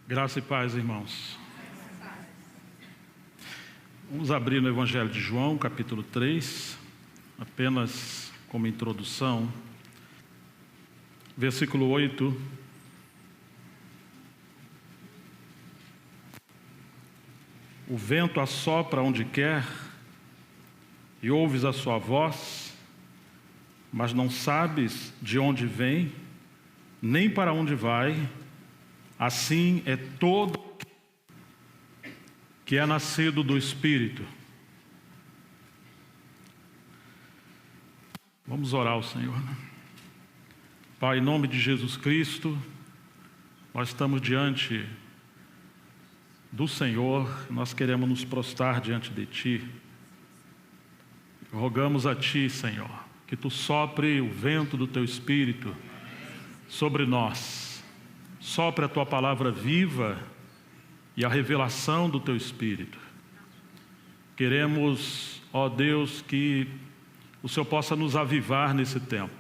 Graça e paz, irmãos. Vamos abrir no Evangelho de João, capítulo 3, apenas como introdução. Versículo 8. O vento assopra onde quer, e ouves a sua voz, mas não sabes de onde vem, nem para onde vai. Assim é todo que é nascido do Espírito. Vamos orar ao Senhor. Pai, em nome de Jesus Cristo, nós estamos diante do Senhor, nós queremos nos prostrar diante de Ti. Rogamos a Ti, Senhor, que Tu sopre o vento do Teu Espírito sobre nós. Sopre a Tua palavra viva e a revelação do Teu Espírito. Queremos, ó Deus, que o Senhor possa nos avivar nesse tempo.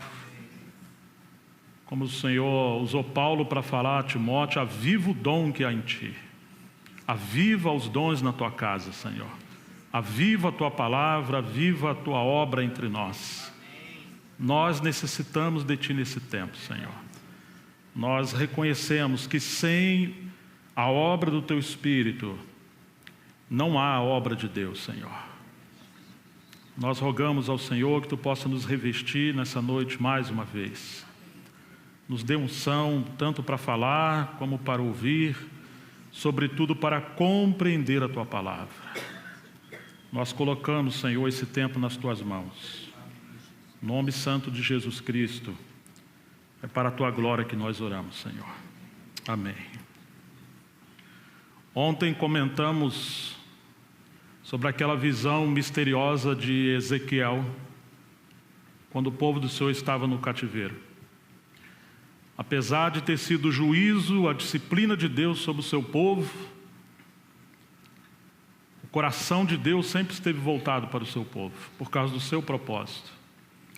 Como o Senhor usou Paulo para falar a Timóteo, aviva o dom que há em Ti. Aviva os dons na Tua casa, Senhor. Aviva a Tua palavra, aviva a Tua obra entre nós. Nós necessitamos de Ti nesse tempo, Senhor. Nós reconhecemos que sem a obra do Teu Espírito, não há a obra de Deus, Senhor. Nós rogamos ao Senhor que Tu possa nos revestir nessa noite mais uma vez. Nos dê unção, tanto para falar como para ouvir, sobretudo para compreender a Tua palavra. Nós colocamos, Senhor, esse tempo nas Tuas mãos. Em nome santo de Jesus Cristo, é para a Tua glória que nós oramos, Senhor. Amém. Ontem comentamos sobre aquela visão misteriosa de Ezequiel, quando o povo do Senhor estava no cativeiro. Apesar de ter sido o juízo, a disciplina de Deus sobre o seu povo, o coração de Deus sempre esteve voltado para o seu povo, por causa do seu propósito.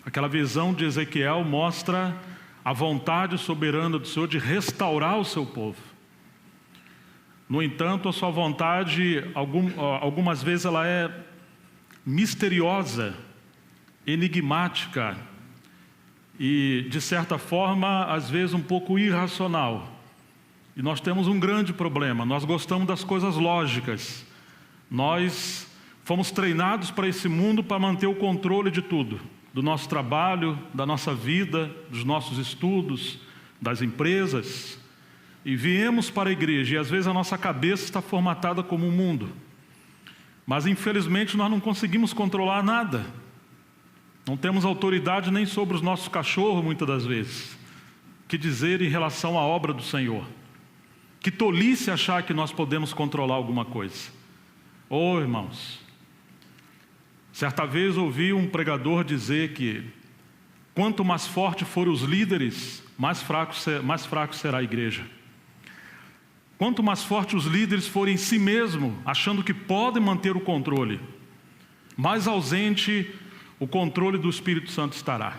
Aquela visão de Ezequiel mostra a vontade soberana do Senhor de restaurar o seu povo. No entanto, a sua vontade, algumas vezes ela é misteriosa, enigmática e, de certa forma, às vezes um pouco irracional. E nós temos um grande problema, nós gostamos das coisas lógicas. Nós fomos treinados para esse mundo para manter o controle de tudo. Do nosso trabalho, da nossa vida, dos nossos estudos, das empresas. E viemos para a igreja e às vezes a nossa cabeça está formatada como o mundo. Mas infelizmente nós não conseguimos controlar nada. Não temos autoridade nem sobre os nossos cachorros muitas das vezes. Que dizer em relação à obra do Senhor? Que tolice achar que nós podemos controlar alguma coisa. Oh, irmãos, certa vez ouvi um pregador dizer que quanto mais forte forem os líderes, mais fraco será a igreja. Quanto mais forte os líderes forem em si mesmos, achando que podem manter o controle, mais ausente o controle do Espírito Santo estará.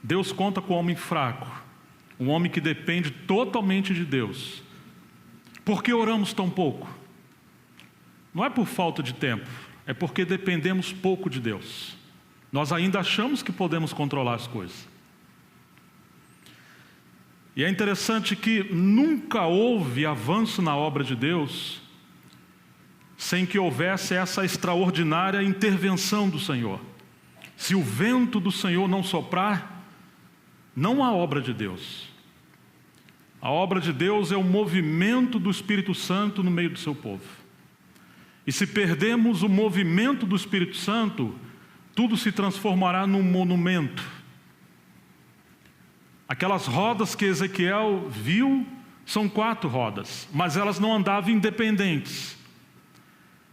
Deus conta com o homem fraco, um homem que depende totalmente de Deus. Por que oramos tão pouco? Não é por falta de tempo, é porque dependemos pouco de Deus. Nós ainda achamos que podemos controlar as coisas. E é interessante que nunca houve avanço na obra de Deus sem que houvesse essa extraordinária intervenção do Senhor. Se o vento do Senhor não soprar, não há obra de Deus. A obra de Deus é o movimento do Espírito Santo no meio do seu povo. E se perdemos o movimento do Espírito Santo, tudo se transformará num monumento. Aquelas rodas que Ezequiel viu são 4 rodas, mas elas não andavam independentes.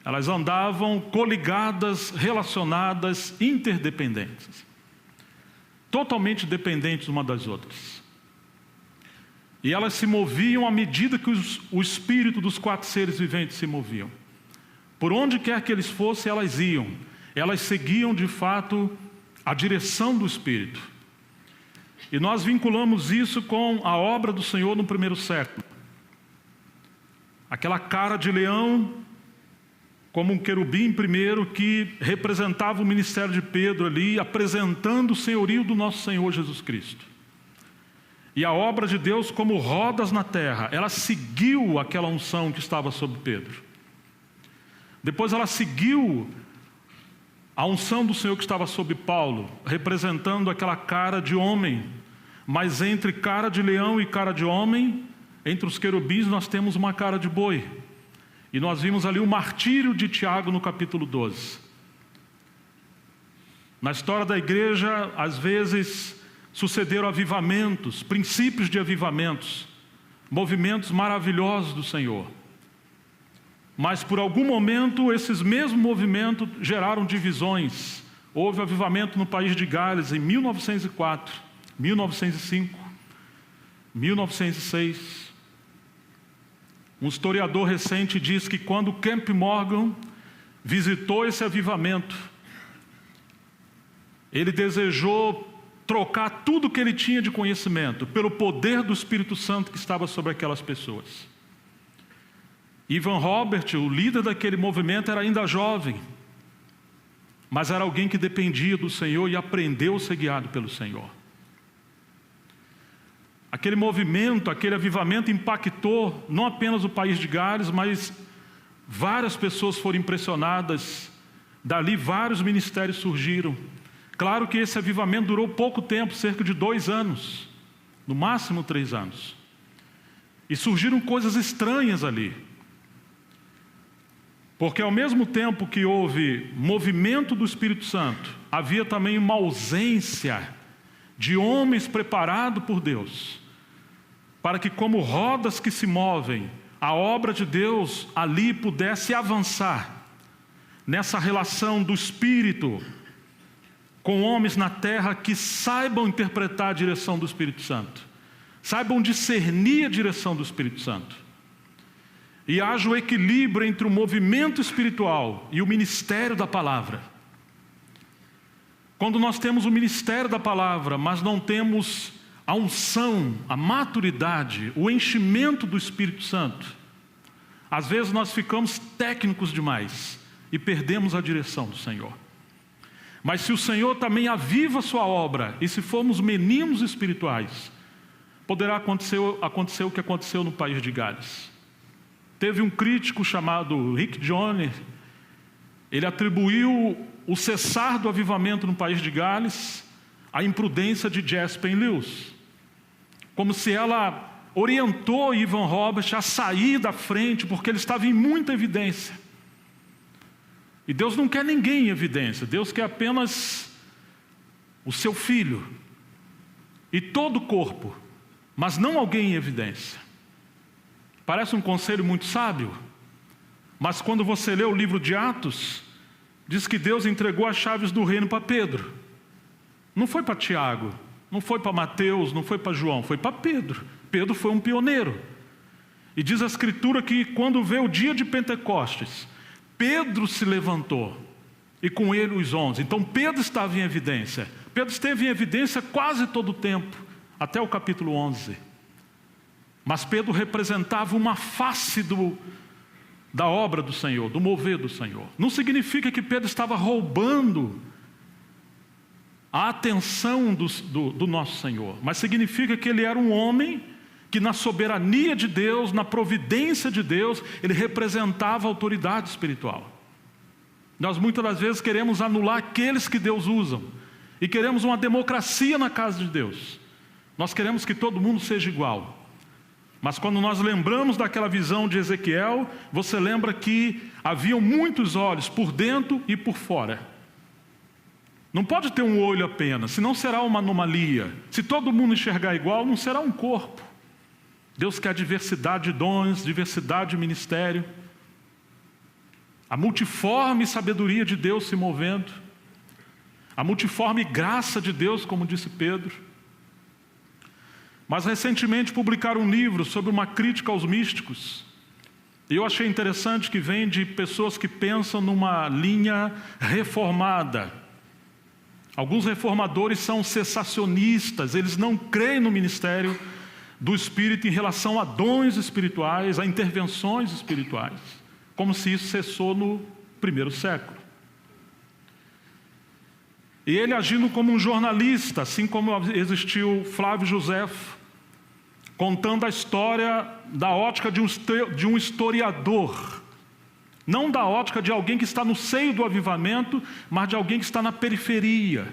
Elas andavam coligadas, relacionadas, interdependentes. Totalmente dependentes uma das outras. E elas se moviam à medida que o espírito dos 4 seres viventes se moviam. Por onde quer que eles fossem, elas iam. Elas seguiam de fato a direção do Espírito. E nós vinculamos isso com a obra do Senhor no primeiro século. aquela cara de leão, como um querubim primeiro, que representava o ministério de Pedro ali, apresentando o senhorio do nosso Senhor Jesus Cristo. E a obra de Deus como rodas na terra, ela seguiu aquela unção que estava sobre Pedro. Depois ela seguiu a unção do Senhor que estava sobre Paulo, representando aquela cara de homem. Mas entre cara de leão e cara de homem, entre os querubins nós temos uma cara de boi. E nós vimos ali o martírio de Tiago no capítulo 12. Na história da igreja, às vezes, sucederam avivamentos, princípios de avivamentos, movimentos maravilhosos do Senhor. Mas por algum momento, esses mesmos movimentos geraram divisões. Houve avivamento no país de Gales em 1904, 1905, 1906. Um historiador recente diz que quando Camp Morgan visitou esse avivamento, ele desejou trocar tudo que ele tinha de conhecimento pelo poder do Espírito Santo que estava sobre aquelas pessoas. Ivan Robert, o líder daquele movimento, era ainda jovem, mas era alguém que dependia do Senhor e aprendeu a ser guiado pelo Senhor. Aquele movimento, aquele avivamento impactou não apenas o país de Gales, mas várias pessoas foram impressionadas. Dali vários ministérios surgiram. Claro que esse avivamento durou pouco tempo, cerca de 2 anos, no máximo 3 anos. E surgiram coisas estranhas ali. Porque ao mesmo tempo que houve movimento do Espírito Santo, havia também uma ausência de homens preparados por Deus, para que como rodas que se movem, a obra de Deus ali pudesse avançar, nessa relação do Espírito com homens na terra que saibam interpretar a direção do Espírito Santo, saibam discernir a direção do Espírito Santo, e haja o equilíbrio entre o movimento espiritual e o ministério da palavra. Quando nós temos o ministério da palavra, mas não temos a unção, a maturidade, o enchimento do Espírito Santo, às vezes nós ficamos técnicos demais e perdemos a direção do Senhor. Mas se o Senhor também aviva a sua obra, e se formos meninos espirituais, poderá acontecer o que aconteceu no país de Gales. Teve um crítico chamado Rick Joyner, ele atribuiu o cessar do avivamento no país de Gales à imprudência de Jasper Lewis, como se ela orientou Ivan Robert a sair da frente, porque ele estava em muita evidência. E Deus não quer ninguém em evidência, Deus quer apenas o seu filho e todo o corpo, mas não alguém em evidência. Parece um conselho muito sábio, mas quando você lê o livro de Atos, diz que Deus entregou as chaves do reino para Pedro. Não foi para Tiago, não foi para Mateus, não foi para João, foi para Pedro. Pedro foi um pioneiro. E diz a Escritura que quando veio o dia de Pentecostes, Pedro se levantou, e com ele os 11. Então Pedro estava em evidência. Pedro esteve em evidência quase todo o tempo, até o capítulo 11. Mas Pedro representava uma face da obra do Senhor, do mover do Senhor. Não significa que Pedro estava roubando a atenção do nosso Senhor, mas significa que ele era um homem que na soberania de Deus, na providência de Deus, ele representava a autoridade espiritual. Nós muitas das vezes queremos anular aqueles que Deus usa, e queremos uma democracia na casa de Deus. Nós queremos que todo mundo seja igual. Mas quando nós lembramos daquela visão de Ezequiel, você lembra que haviam muitos olhos por dentro e por fora. Não pode ter um olho apenas, senão será uma anomalia. Se todo mundo enxergar igual, não será um corpo. Deus quer diversidade de dons, diversidade de ministério, a multiforme sabedoria de Deus se movendo, a multiforme graça de Deus, como disse Pedro. Mas recentemente publicaram um livro sobre uma crítica aos místicos. E eu achei interessante que vem de pessoas que pensam numa linha reformada. Alguns reformadores são cessacionistas, eles não creem no ministério do Espírito em relação a dons espirituais, a intervenções espirituais, como se isso cessou no primeiro século. E ele agindo como um jornalista, assim como existiu Flávio Joséfo, contando a história da ótica de um historiador, não da ótica de alguém que está no seio do avivamento, mas de alguém que está na periferia.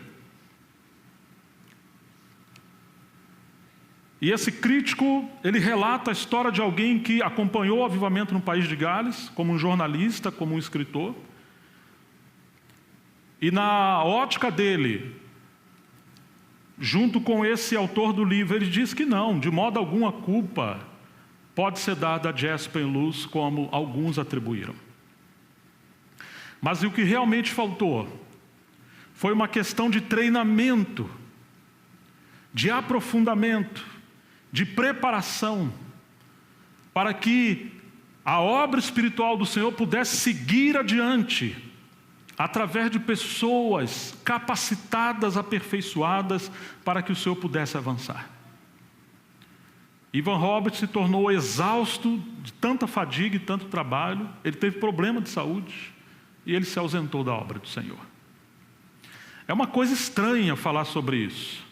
E esse crítico, ele relata a história de alguém que acompanhou o avivamento no país de Gales, como um jornalista, como um escritor. E na ótica dele, junto com esse autor do livro, ele diz que não, de modo algum a culpa pode ser dada a Jasper Luz, como alguns atribuíram. Mas o que realmente faltou foi uma questão de treinamento, de aprofundamento, de preparação, para que a obra espiritual do Senhor pudesse seguir adiante, através de pessoas capacitadas, aperfeiçoadas, para que o Senhor pudesse avançar. Ivan Roberts se tornou exausto de tanta fadiga e tanto trabalho, ele teve problema de saúde, e ele se ausentou da obra do Senhor. É uma coisa estranha falar sobre isso,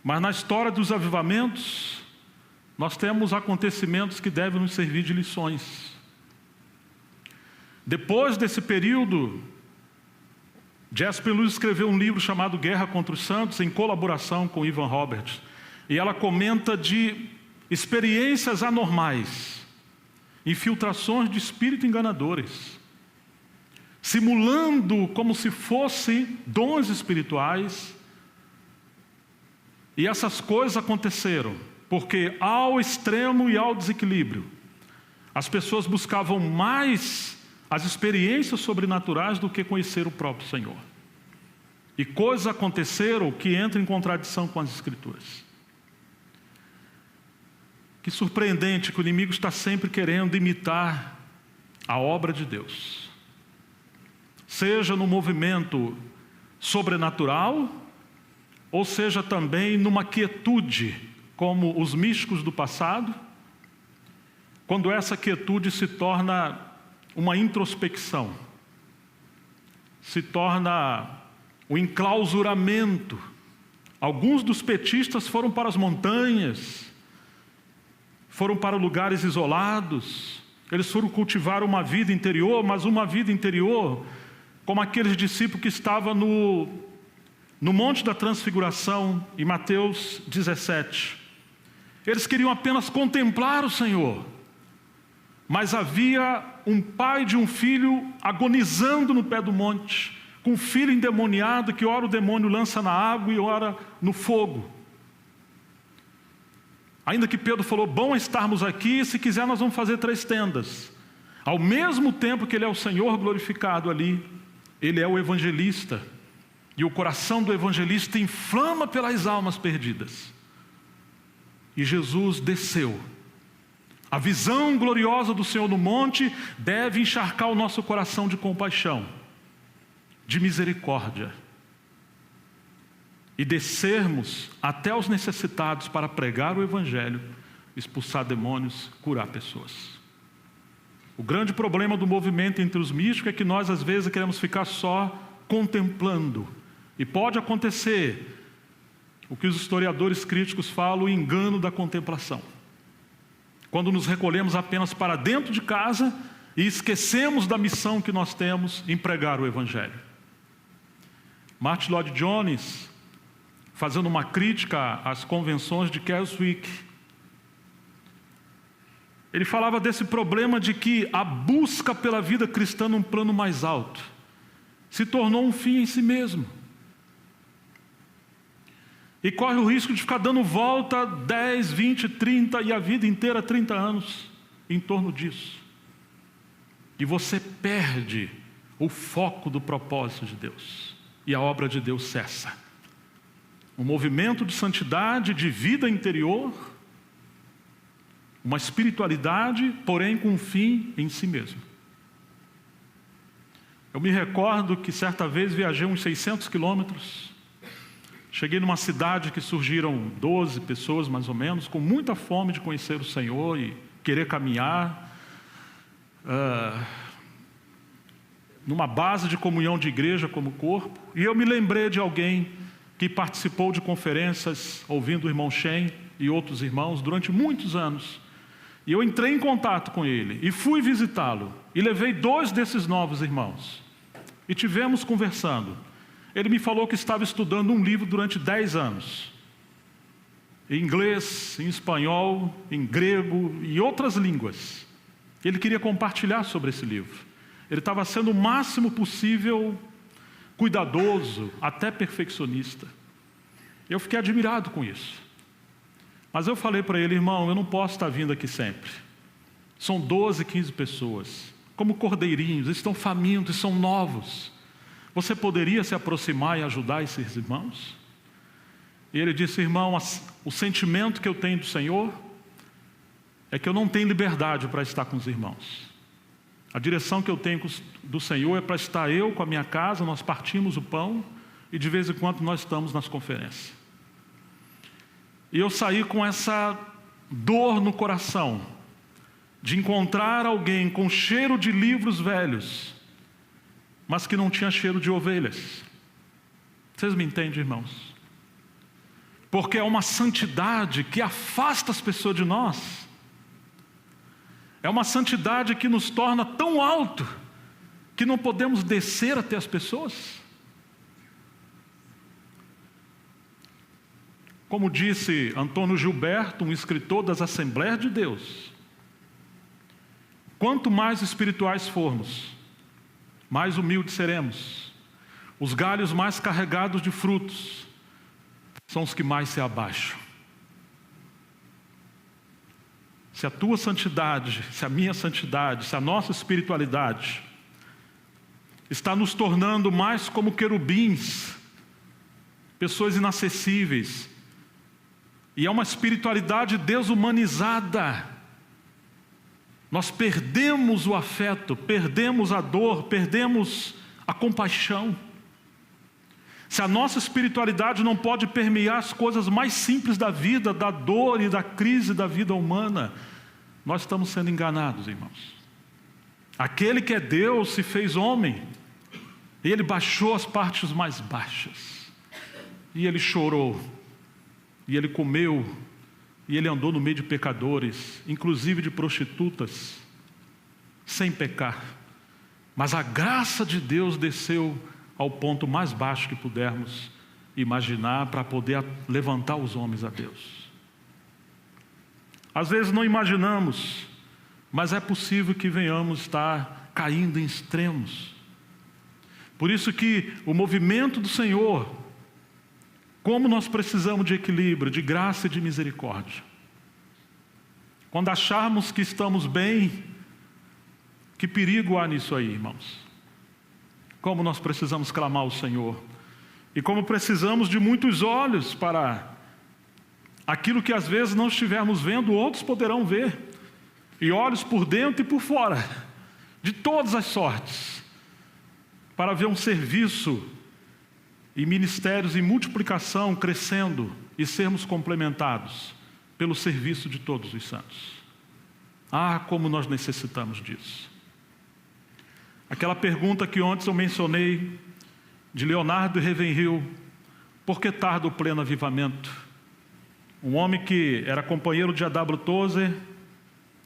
mas na história dos avivamentos, nós temos acontecimentos que devem nos servir de lições. Depois desse período, Jasper Luz escreveu um livro chamado Guerra contra os Santos, em colaboração com Ivan Roberts. E ela comenta de experiências anormais, infiltrações de espíritos enganadores, simulando como se fossem dons espirituais. E essas coisas aconteceram porque ao extremo e ao desequilíbrio, as pessoas buscavam mais as experiências sobrenaturais do que conhecer o próprio Senhor. E coisas aconteceram que entram em contradição com as Escrituras. Que surpreendente que o inimigo está sempre querendo imitar a obra de Deus. Seja no movimento sobrenatural, ou seja também numa quietude, como os místicos do passado, quando essa quietude se torna uma introspecção, se torna um enclausuramento. Alguns dos petistas foram para as montanhas, foram para lugares isolados, eles foram cultivar uma vida interior, mas uma vida interior como aqueles discípulos que estavam no Monte da Transfiguração, em Mateus 17. Eles queriam apenas contemplar o Senhor, mas havia um pai de um filho agonizando no pé do monte, com um filho endemoniado que ora o demônio lança na água e ora no fogo. Ainda que Pedro falou, bom estarmos aqui, se quiser nós vamos fazer 3 tendas. Ao mesmo tempo que ele é o Senhor glorificado ali, ele é o evangelista. E o coração do evangelista inflama pelas almas perdidas. E Jesus desceu. A visão gloriosa do Senhor no monte deve encharcar o nosso coração de compaixão, de misericórdia. E descermos até os necessitados para pregar o evangelho, expulsar demônios, curar pessoas. O grande problema do movimento entre os místicos é que nós às vezes queremos ficar só contemplando. E pode acontecer o que os historiadores críticos falam, o engano da contemplação. Quando nos recolhemos apenas para dentro de casa e esquecemos da missão que nós temos em pregar o evangelho. Martin Lloyd-Jones, fazendo uma crítica às convenções de Keswick, ele falava desse problema de que a busca pela vida cristã num plano mais alto se tornou um fim em si mesmo. E corre o risco de ficar dando volta 10, 20, 30 e a vida inteira 30 anos em torno disso. E você perde o foco do propósito de Deus. E a obra de Deus cessa. Um movimento de santidade, de vida interior, uma espiritualidade, porém com um fim em si mesmo. Eu me recordo que certa vez viajei uns 600 quilômetros, Cheguei numa cidade que surgiram 12 pessoas, mais ou menos, com muita fome de conhecer o Senhor e querer caminhar. Numa base de comunhão de igreja como corpo. E eu me lembrei de alguém que participou de conferências, ouvindo o irmão Shen e outros irmãos, durante muitos anos. E eu entrei em contato com ele e fui visitá-lo. E levei 2 desses novos irmãos. E tivemos conversando. Ele me falou que estava estudando um livro durante 10 anos. Em inglês, em espanhol, em grego e outras línguas. Ele queria compartilhar sobre esse livro. Ele estava sendo o máximo possível cuidadoso, até perfeccionista. Eu fiquei admirado com isso. Mas eu falei para ele: irmão, eu não posso estar vindo aqui sempre. São 12, 15 pessoas, como cordeirinhos, eles estão famintos, são novos. Você poderia se aproximar e ajudar esses irmãos? E ele disse: irmão, o sentimento que eu tenho do Senhor é que eu não tenho liberdade para estar com os irmãos. A direção que eu tenho do Senhor é para estar eu com a minha casa, nós partimos o pão e de vez em quando nós estamos nas conferências. E eu saí com essa dor no coração de encontrar alguém com cheiro de livros velhos, mas que não tinha cheiro de ovelhas. Vocês me entendem, irmãos? Porque é uma santidade que afasta as pessoas de nós. É uma santidade que nos torna tão alto que não podemos descer até as pessoas. Como disse Antônio Gilberto, um escritor das Assembleias de Deus, quanto mais espirituais formos, mais humildes seremos. Os galhos mais carregados de frutos são os que mais se abaixam. Se a tua santidade, se a minha santidade, se a nossa espiritualidade está nos tornando mais como querubins, pessoas inacessíveis, e é uma espiritualidade desumanizada, nós perdemos o afeto, perdemos a dor, perdemos a compaixão. Se a nossa espiritualidade não pode permear as coisas mais simples da vida, da dor e da crise da vida humana, nós estamos sendo enganados, irmãos. Aquele que é Deus se fez homem, e Ele baixou as partes mais baixas, e Ele chorou, e Ele comeu, e Ele andou no meio de pecadores, inclusive de prostitutas, sem pecar. Mas a graça de Deus desceu ao ponto mais baixo que pudermos imaginar para poder levantar os homens a Deus. Às vezes não imaginamos, mas é possível que venhamos estar caindo em extremos. Por isso que o movimento do Senhor, como nós precisamos de equilíbrio, de graça e de misericórdia. Quando acharmos que estamos bem, que perigo há nisso aí, irmãos? Como nós precisamos clamar ao Senhor. E como precisamos de muitos olhos para aquilo que às vezes não estivermos vendo, outros poderão ver. E olhos por dentro e por fora, de todas as sortes, para ver um serviço e ministérios em multiplicação crescendo e sermos complementados pelo serviço de todos os santos. Ah, como nós necessitamos disso. Aquela pergunta que ontem eu mencionei, de Leonardo Ravenhill: por que tarda o pleno avivamento? Um homem que era companheiro de A.W. Tozer,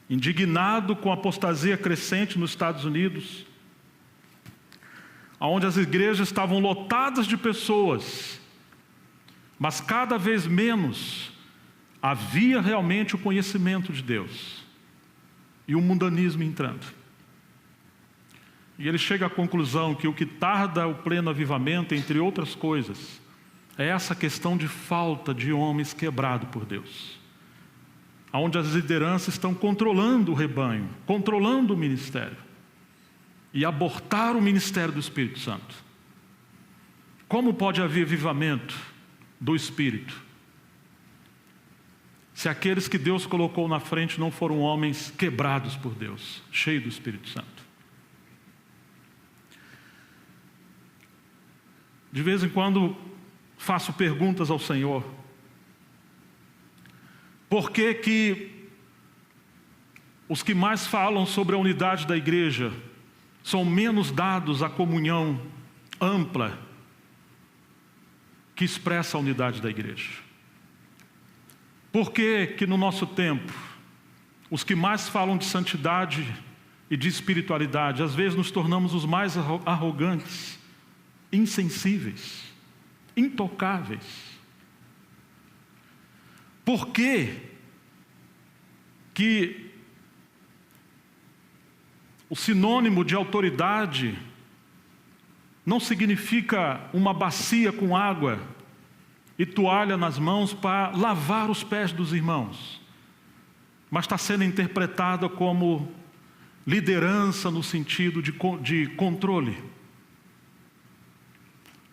indignado com a apostasia crescente nos Estados Unidos, onde as igrejas estavam lotadas de pessoas, mas cada vez menos havia realmente o conhecimento de Deus, e o mundanismo entrando. E ele chega à conclusão que o que tarda o pleno avivamento, entre outras coisas, é essa questão de falta de homens quebrados por Deus, onde as lideranças estão controlando o rebanho, controlando o ministério, e abortar o ministério do Espírito Santo. Como pode haver avivamento do Espírito, se aqueles que Deus colocou na frente não foram homens quebrados por Deus, cheios do Espírito Santo? De vez em quando faço perguntas ao Senhor. Por que que os que mais falam sobre a unidade da igreja são menos dados à comunhão ampla que expressa a unidade da igreja? Por que que no nosso tempo, os que mais falam de santidade e de espiritualidade, às vezes nos tornamos os mais arrogantes, insensíveis, intocáveis? Por que o sinônimo de autoridade não significa uma bacia com água e toalha nas mãos para lavar os pés dos irmãos, mas está sendo interpretada como liderança no sentido de controle?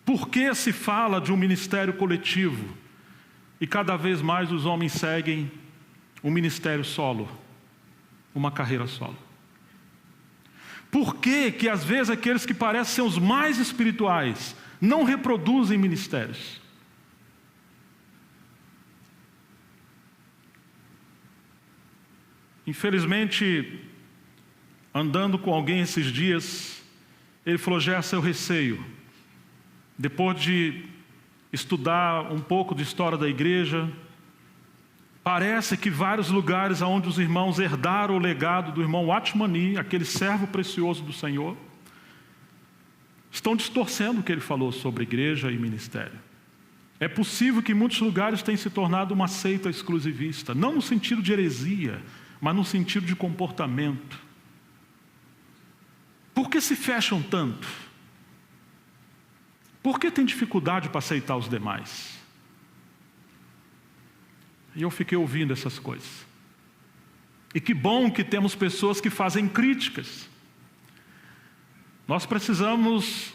Por que se fala de um ministério coletivo e cada vez mais os homens seguem um ministério solo, uma carreira solo? Por que que às vezes aqueles que parecem ser os mais espirituais não reproduzem ministérios? Infelizmente, andando com alguém esses dias, ele falou: Gerson, eu receio, depois de estudar um pouco de história da igreja, parece que vários lugares onde os irmãos herdaram o legado do irmão Watchmani, aquele servo precioso do Senhor, estão distorcendo o que ele falou sobre igreja e ministério. É possível que em muitos lugares tenha se tornado uma seita exclusivista, não no sentido de heresia, mas no sentido de comportamento. Por que se fecham tanto? Por que tem dificuldade para aceitar os demais? E eu fiquei ouvindo essas coisas. E que bom que temos pessoas que fazem críticas. Nós precisamos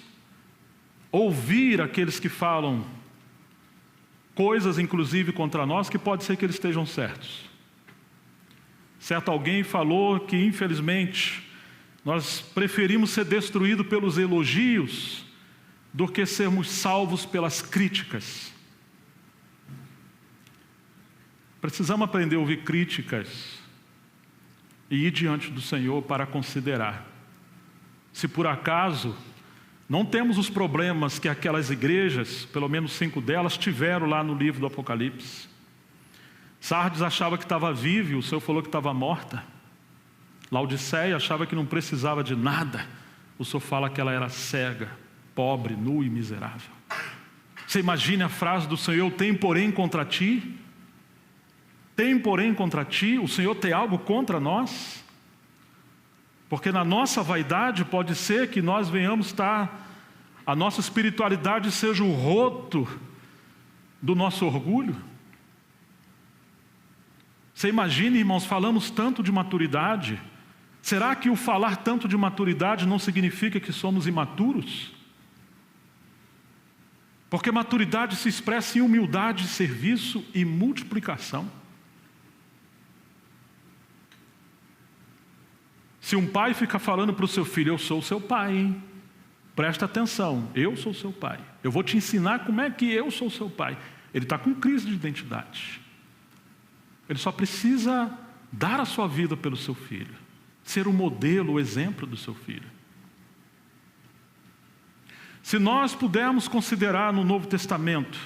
ouvir aqueles que falam coisas, inclusive contra nós, que pode ser que eles estejam certos. Certo alguém falou que, infelizmente, nós preferimos ser destruídos pelos elogios do que sermos salvos pelas críticas. Precisamos aprender a ouvir críticas e ir diante do Senhor para considerar. Se por acaso não temos os problemas que aquelas igrejas, pelo menos 5 delas, tiveram lá no livro do Apocalipse. Sardes achava que estava viva e o Senhor falou que estava morta. Laodiceia achava que não precisava de nada. O Senhor fala que ela era cega, pobre, nua e miserável. Você imagina a frase do Senhor: eu tenho porém contra ti? Tem porém contra ti? O Senhor tem algo contra nós? Porque na nossa vaidade pode ser que nós venhamos estar, a nossa espiritualidade seja o roto do nosso orgulho. Você imagina, irmãos, falamos tanto de maturidade. Será que o falar tanto de maturidade não significa que somos imaturos? Porque maturidade se expressa em humildade, serviço e multiplicação. Se um pai fica falando para o seu filho: eu sou o seu pai, hein? Presta atenção, eu sou o seu pai. Eu vou te ensinar como é que eu sou o seu pai. Ele está com crise de identidade. Ele só precisa dar a sua vida pelo seu filho, ser o modelo, o exemplo do seu filho. Se nós pudermos considerar no Novo Testamento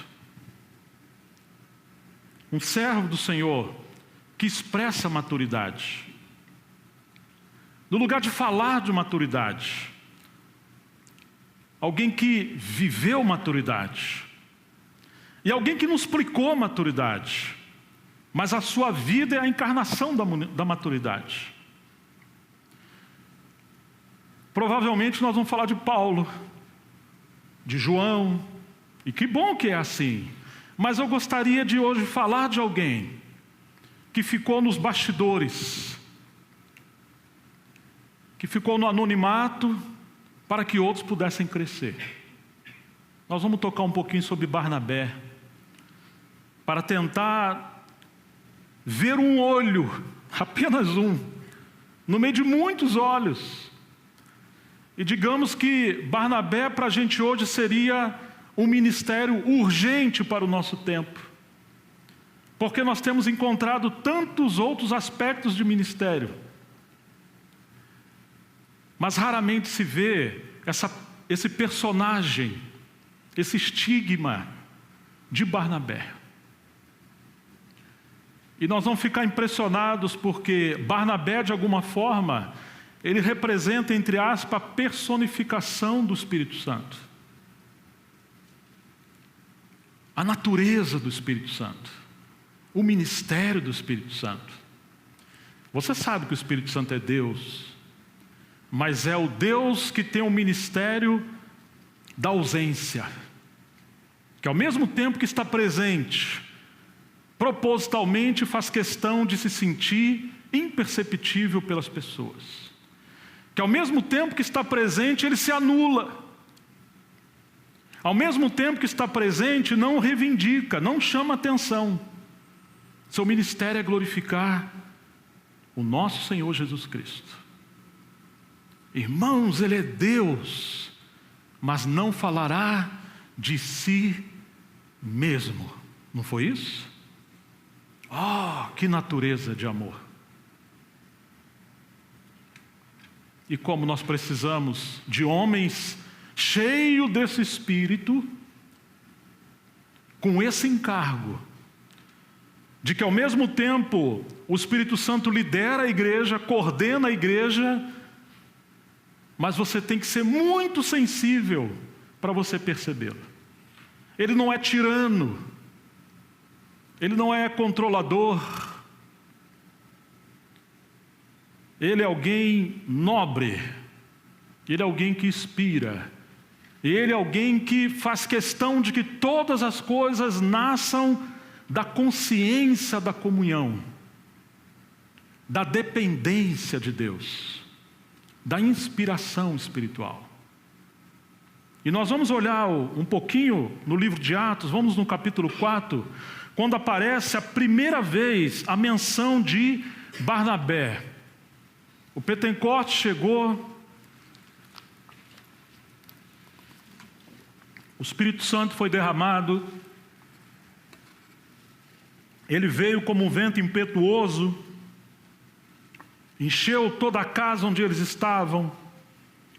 um servo do Senhor que expressa maturidade, no lugar de falar de maturidade, alguém que viveu maturidade, e alguém que nos explicou maturidade, mas a sua vida é a encarnação da maturidade. Provavelmente nós vamos falar de Paulo, de João, e que bom que é assim. Mas eu gostaria de hoje falar de alguém que ficou nos bastidores, que ficou no anonimato para que outros pudessem crescer. Nós vamos tocar um pouquinho sobre Barnabé, para tentar ver um olho, apenas um, no meio de muitos olhos. E digamos que Barnabé para a gente hoje seria um ministério urgente para o nosso tempo, porque nós temos encontrado tantos outros aspectos de ministério, mas raramente se vê esse personagem, esse estigma de Barnabé. E nós vamos ficar impressionados porque Barnabé, de alguma forma, ele representa, entre aspas, a personificação do Espírito Santo. A natureza do Espírito Santo. O ministério do Espírito Santo. Você sabe que o Espírito Santo é Deus, mas é o Deus que tem o ministério da ausência, que ao mesmo tempo que está presente, propositalmente faz questão de se sentir imperceptível pelas pessoas, que ao mesmo tempo que está presente, ele se anula, ao mesmo tempo que está presente, não reivindica, não chama atenção. Seu ministério é glorificar o nosso Senhor Jesus Cristo. Irmãos, Ele é Deus, mas não falará de si mesmo. Não foi isso? Oh, que natureza de amor! E como nós precisamos de homens cheios desse Espírito, com esse encargo, de que ao mesmo tempo o Espírito Santo lidera a igreja, coordena a igreja, mas você tem que ser muito sensível para você percebê-lo. Ele não é tirano, ele não é controlador, ele é alguém nobre, ele é alguém que inspira, ele é alguém que faz questão de que todas as coisas nasçam da consciência da comunhão, da dependência de Deus, da inspiração espiritual. E nós vamos olhar um pouquinho no livro de Atos, vamos no capítulo 4, quando aparece a primeira vez a menção de Barnabé. O Pentecoste chegou, o Espírito Santo foi derramado, ele veio como um vento impetuoso, encheu toda a casa onde eles estavam,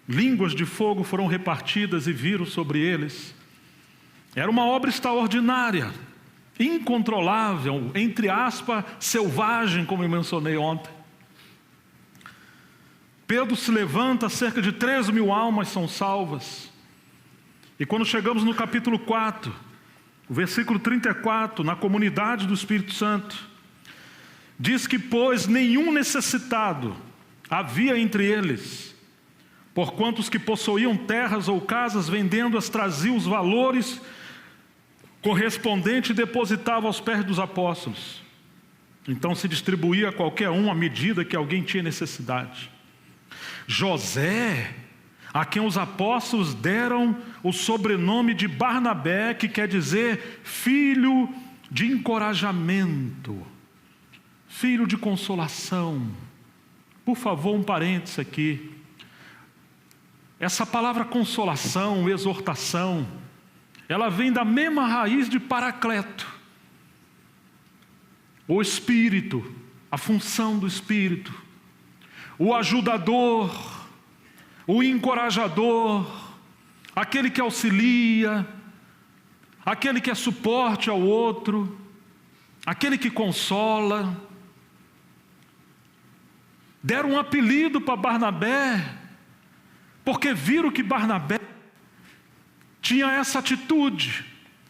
línguas de fogo foram repartidas e viram sobre eles. Era uma obra extraordinária, incontrolável, entre aspas, selvagem, como eu mencionei ontem. Pedro se levanta, cerca de 3.000 almas são salvas. E quando chegamos no capítulo 4, o versículo 34, na comunidade do Espírito Santo, diz que, pois, nenhum necessitado havia entre eles, porquanto os que possuíam terras ou casas, vendendo-as, traziam os valores correspondentes e depositavam aos pés dos apóstolos. Então se distribuía a qualquer um à medida que alguém tinha necessidade. José, a quem os apóstolos deram o sobrenome de Barnabé, que quer dizer filho de encorajamento, filho de consolação. Por favor, um parêntese aqui. Essa palavra consolação, exortação, ela vem da mesma raiz de Paracleto. O Espírito, a função do Espírito, o ajudador, o encorajador, aquele que auxilia, aquele que é suporte ao outro, aquele que consola. Deram um apelido para Barnabé, porque viram que Barnabé tinha essa atitude,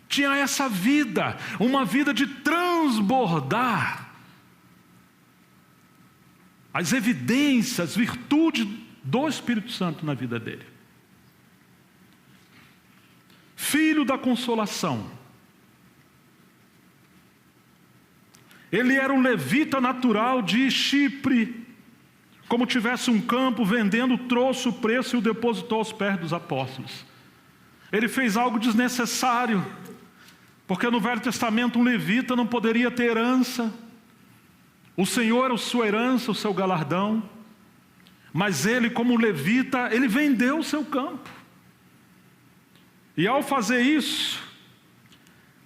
tinha essa vida, uma vida de transbordar as evidências, as virtudes do Espírito Santo na vida dele. Filho da consolação. Ele era um levita natural de Chipre, como tivesse um campo vendendo, trouxe o preço e o depositou aos pés dos apóstolos. Ele fez algo desnecessário, porque no Velho Testamento um levita não poderia ter herança. O Senhor era a sua herança, o seu galardão. Mas ele, como levita, ele vendeu o seu campo. E ao fazer isso,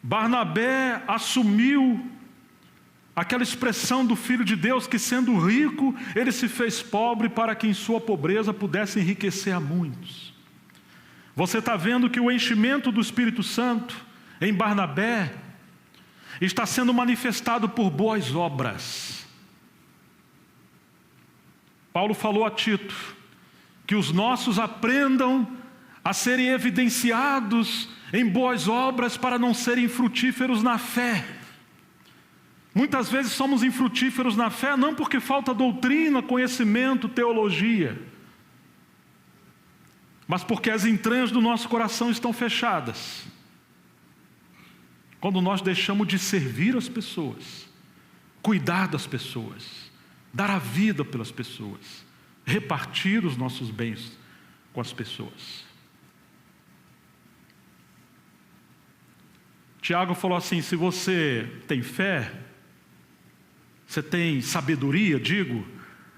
Barnabé assumiu aquela expressão do Filho de Deus, que sendo rico, ele se fez pobre para que em sua pobreza pudesse enriquecer a muitos. Você está vendo que o enchimento do Espírito Santo em Barnabé está sendo manifestado por boas obras. Paulo falou a Tito que os nossos aprendam a serem evidenciados em boas obras para não serem frutíferos na fé. Muitas vezes somos infrutíferos na fé não porque falta doutrina, conhecimento, teologia, mas porque as entranhas do nosso coração estão fechadas. Quando nós deixamos de servir as pessoas, cuidar das pessoas, dar a vida pelas pessoas, repartir os nossos bens com as pessoas. Tiago falou assim: se você tem fé, você tem sabedoria,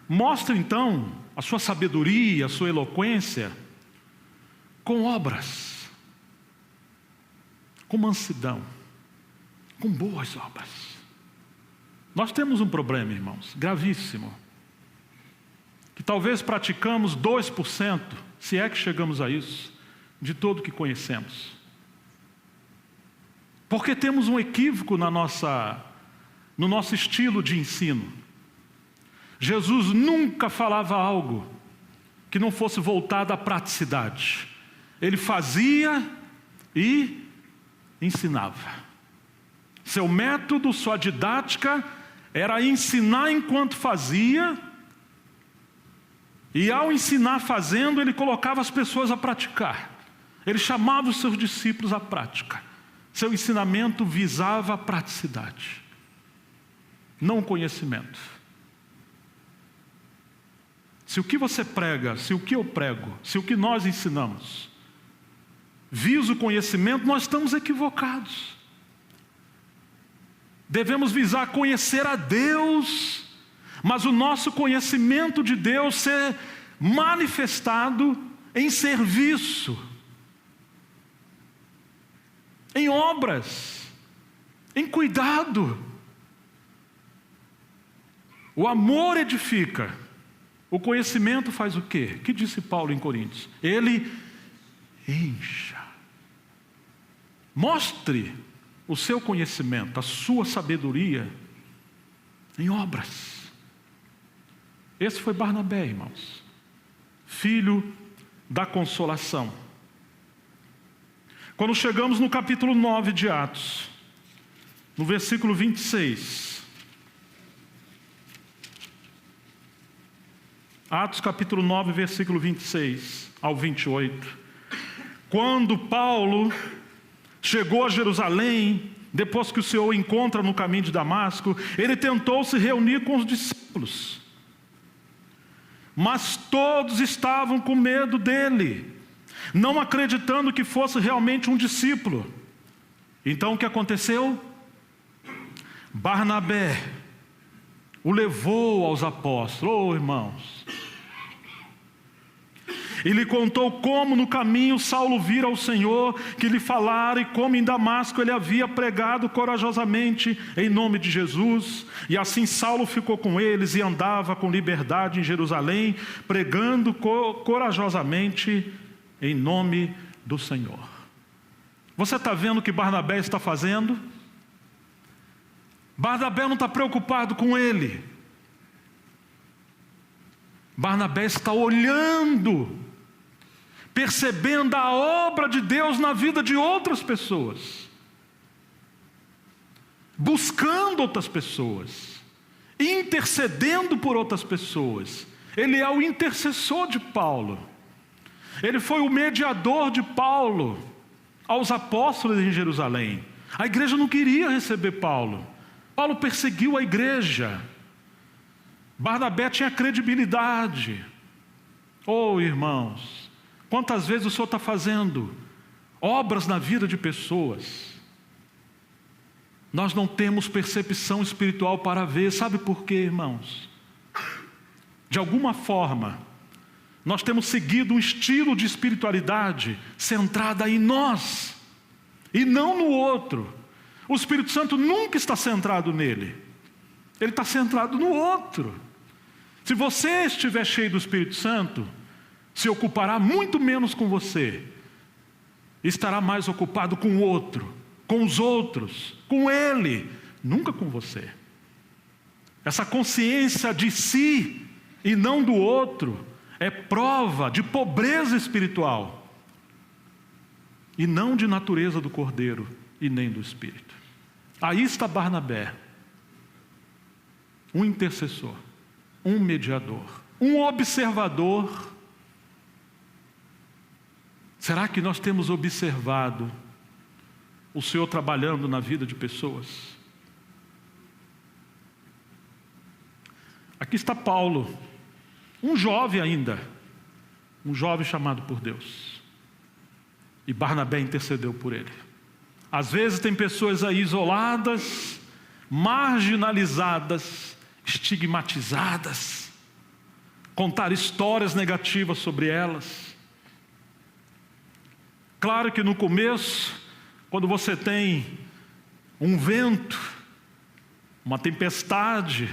mostre então a sua sabedoria, a sua eloquência com obras, com mansidão, com boas obras. Nós temos um problema, irmãos, gravíssimo, que talvez praticamos 2%, se é que chegamos a isso, de todo o que conhecemos. Porque temos um equívoco no nosso estilo de ensino. Jesus nunca falava algo que não fosse voltado à praticidade. Ele fazia e ensinava. Seu método, sua didática era ensinar enquanto fazia, e ao ensinar fazendo, ele colocava as pessoas a praticar. Ele chamava os seus discípulos à prática. Seu ensinamento visava a praticidade, não o conhecimento. Se o que você prega, se o que eu prego, se o que nós ensinamos visa o conhecimento, nós estamos equivocados. Devemos visar conhecer a Deus, mas o nosso conhecimento de Deus ser manifestado em serviço, em obras, em cuidado. O amor edifica, o conhecimento faz o quê? Que disse Paulo em Coríntios? Ele encha. Mostre o seu conhecimento, a sua sabedoria em obras. Esse foi Barnabé, irmãos, filho da consolação. Quando chegamos no capítulo 9 de Atos, no versículo 26, Atos capítulo 9, versículo 26 ao 28, quando Paulo chegou a Jerusalém, depois que o Senhor o encontra no caminho de Damasco, ele tentou se reunir com os discípulos, mas todos estavam com medo dele, não acreditando que fosse realmente um discípulo. Então o que aconteceu? Barnabé o levou aos apóstolos, irmãos, e lhe contou como no caminho Saulo vira ao Senhor, que lhe falara, e como em Damasco ele havia pregado corajosamente em nome de Jesus. E assim Saulo ficou com eles e andava com liberdade em Jerusalém, pregando corajosamente em nome do Senhor. Você está vendo o que Barnabé está fazendo? Barnabé não está preocupado com ele. Barnabé está olhando, percebendo a obra de Deus na vida de outras pessoas, buscando outras pessoas, intercedendo por outras pessoas. Ele é o intercessor de Paulo. Ele foi o mediador de Paulo aos apóstolos em Jerusalém. A igreja não queria receber Paulo. Paulo perseguiu a igreja. Barnabé tinha credibilidade. Oh, irmãos, quantas vezes o Senhor está fazendo obras na vida de pessoas, nós não temos percepção espiritual para ver. Sabe por quê, irmãos? De alguma forma, nós temos seguido um estilo de espiritualidade centrada em nós e não no outro. O Espírito Santo nunca está centrado nele, ele está centrado no outro. Se você estiver cheio do Espírito Santo, se ocupará muito menos com você, estará mais ocupado com o outro, com os outros, com ele, nunca com você. Essa consciência de si e não do outro é prova de pobreza espiritual e não de natureza do Cordeiro e nem do Espírito. Aí está Barnabé, um intercessor, um mediador, um observador. Será que nós temos observado o Senhor trabalhando na vida de pessoas? Aqui está Paulo, um jovem ainda, um jovem chamado por Deus. E Barnabé intercedeu por ele. Às vezes tem pessoas aí isoladas, marginalizadas, estigmatizadas, contar histórias negativas sobre elas. Claro que no começo, quando você tem um vento, uma tempestade,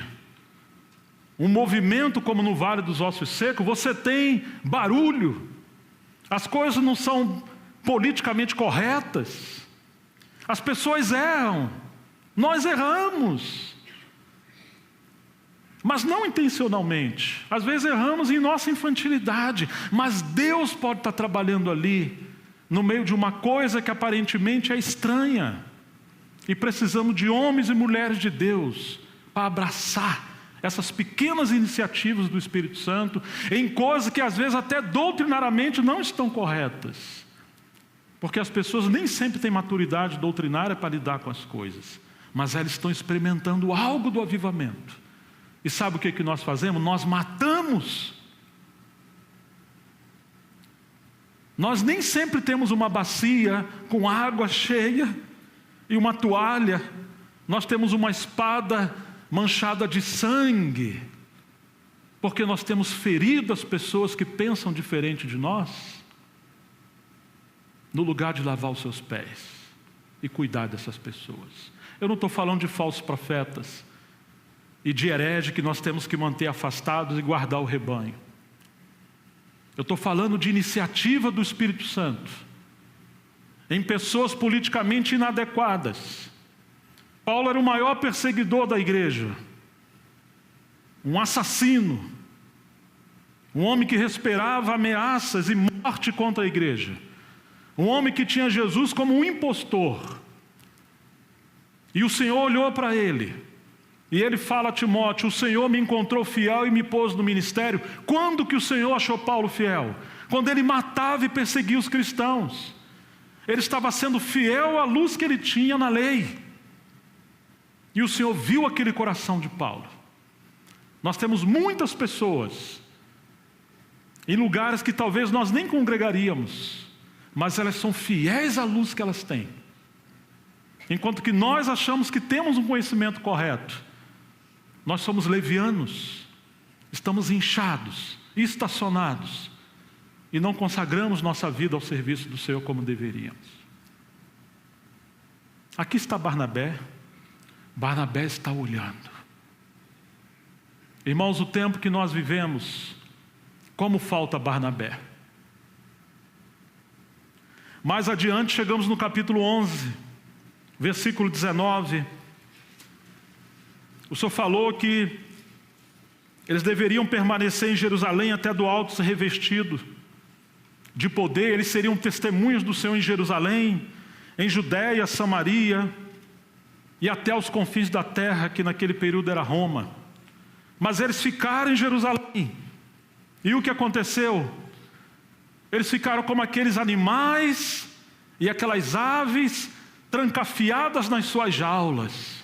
um movimento como no Vale dos Ossos Secos, você tem barulho, as coisas não são politicamente corretas, as pessoas erram, nós erramos, mas não intencionalmente. Às vezes erramos em nossa infantilidade, mas Deus pode estar trabalhando ali, no meio de uma coisa que aparentemente é estranha, e precisamos de homens e mulheres de Deus para abraçar essas pequenas iniciativas do Espírito Santo em coisas que às vezes até doutrinariamente não estão corretas, porque as pessoas nem sempre têm maturidade doutrinária para lidar com as coisas, mas elas estão experimentando algo do avivamento. E sabe o que nós fazemos? Nós matamos. Nós nem sempre temos uma bacia com água cheia e uma toalha. Nós temos uma espada manchada de sangue, porque nós temos ferido as pessoas que pensam diferente de nós, no lugar de lavar os seus pés e cuidar dessas pessoas. Eu não estou falando de falsos profetas e de herege que nós temos que manter afastados e guardar o rebanho. Eu estou falando de iniciativa do Espírito Santo em pessoas politicamente inadequadas. Paulo era o maior perseguidor da igreja, um assassino, um homem que respirava ameaças e morte contra a igreja, um homem que tinha Jesus como um impostor. E o Senhor olhou para ele, e ele fala a Timóteo: o Senhor me encontrou fiel e me pôs no ministério. Quando que o Senhor achou Paulo fiel? Quando ele matava e perseguia os cristãos. Ele estava sendo fiel à luz que ele tinha na lei. E o Senhor viu aquele coração de Paulo. Nós temos muitas pessoas em lugares que talvez nós nem congregaríamos, mas elas são fiéis à luz que elas têm. Enquanto que nós achamos que temos um conhecimento correto, nós somos levianos, estamos inchados, estacionados, e não consagramos nossa vida ao serviço do Senhor como deveríamos. Aqui está Barnabé. Barnabé está olhando. Irmãos, o tempo que nós vivemos, como falta Barnabé. Mais adiante chegamos no capítulo 11, versículo 19. O Senhor falou que eles deveriam permanecer em Jerusalém até do alto ser revestido de poder. Eles seriam testemunhas do Senhor em Jerusalém, em Judéia, Samaria e até os confins da terra, que naquele período era Roma. Mas eles ficaram em Jerusalém. E o que aconteceu? Eles ficaram como aqueles animais e aquelas aves trancafiadas nas suas jaulas.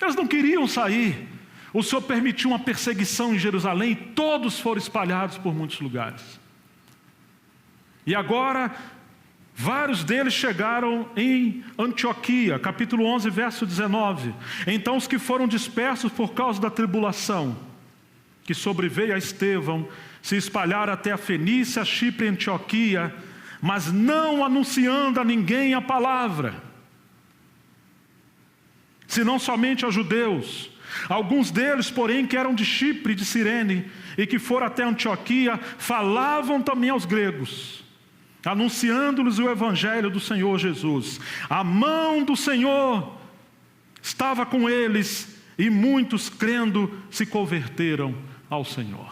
Eles não queriam sair. O Senhor permitiu uma perseguição em Jerusalém e todos foram espalhados por muitos lugares. E agora, vários deles chegaram em Antioquia, capítulo 11, verso 19. Então os que foram dispersos por causa da tribulação que sobreveio a Estevão, se espalharam até a Fenícia, Chipre e Antioquia, mas não anunciando a ninguém a palavra, senão somente aos judeus. Alguns deles, porém, que eram de Chipre e de Cirene, e que foram até Antioquia, falavam também aos gregos, anunciando-lhes o evangelho do Senhor Jesus. A mão do Senhor estava com eles, e muitos, crendo, se converteram ao Senhor.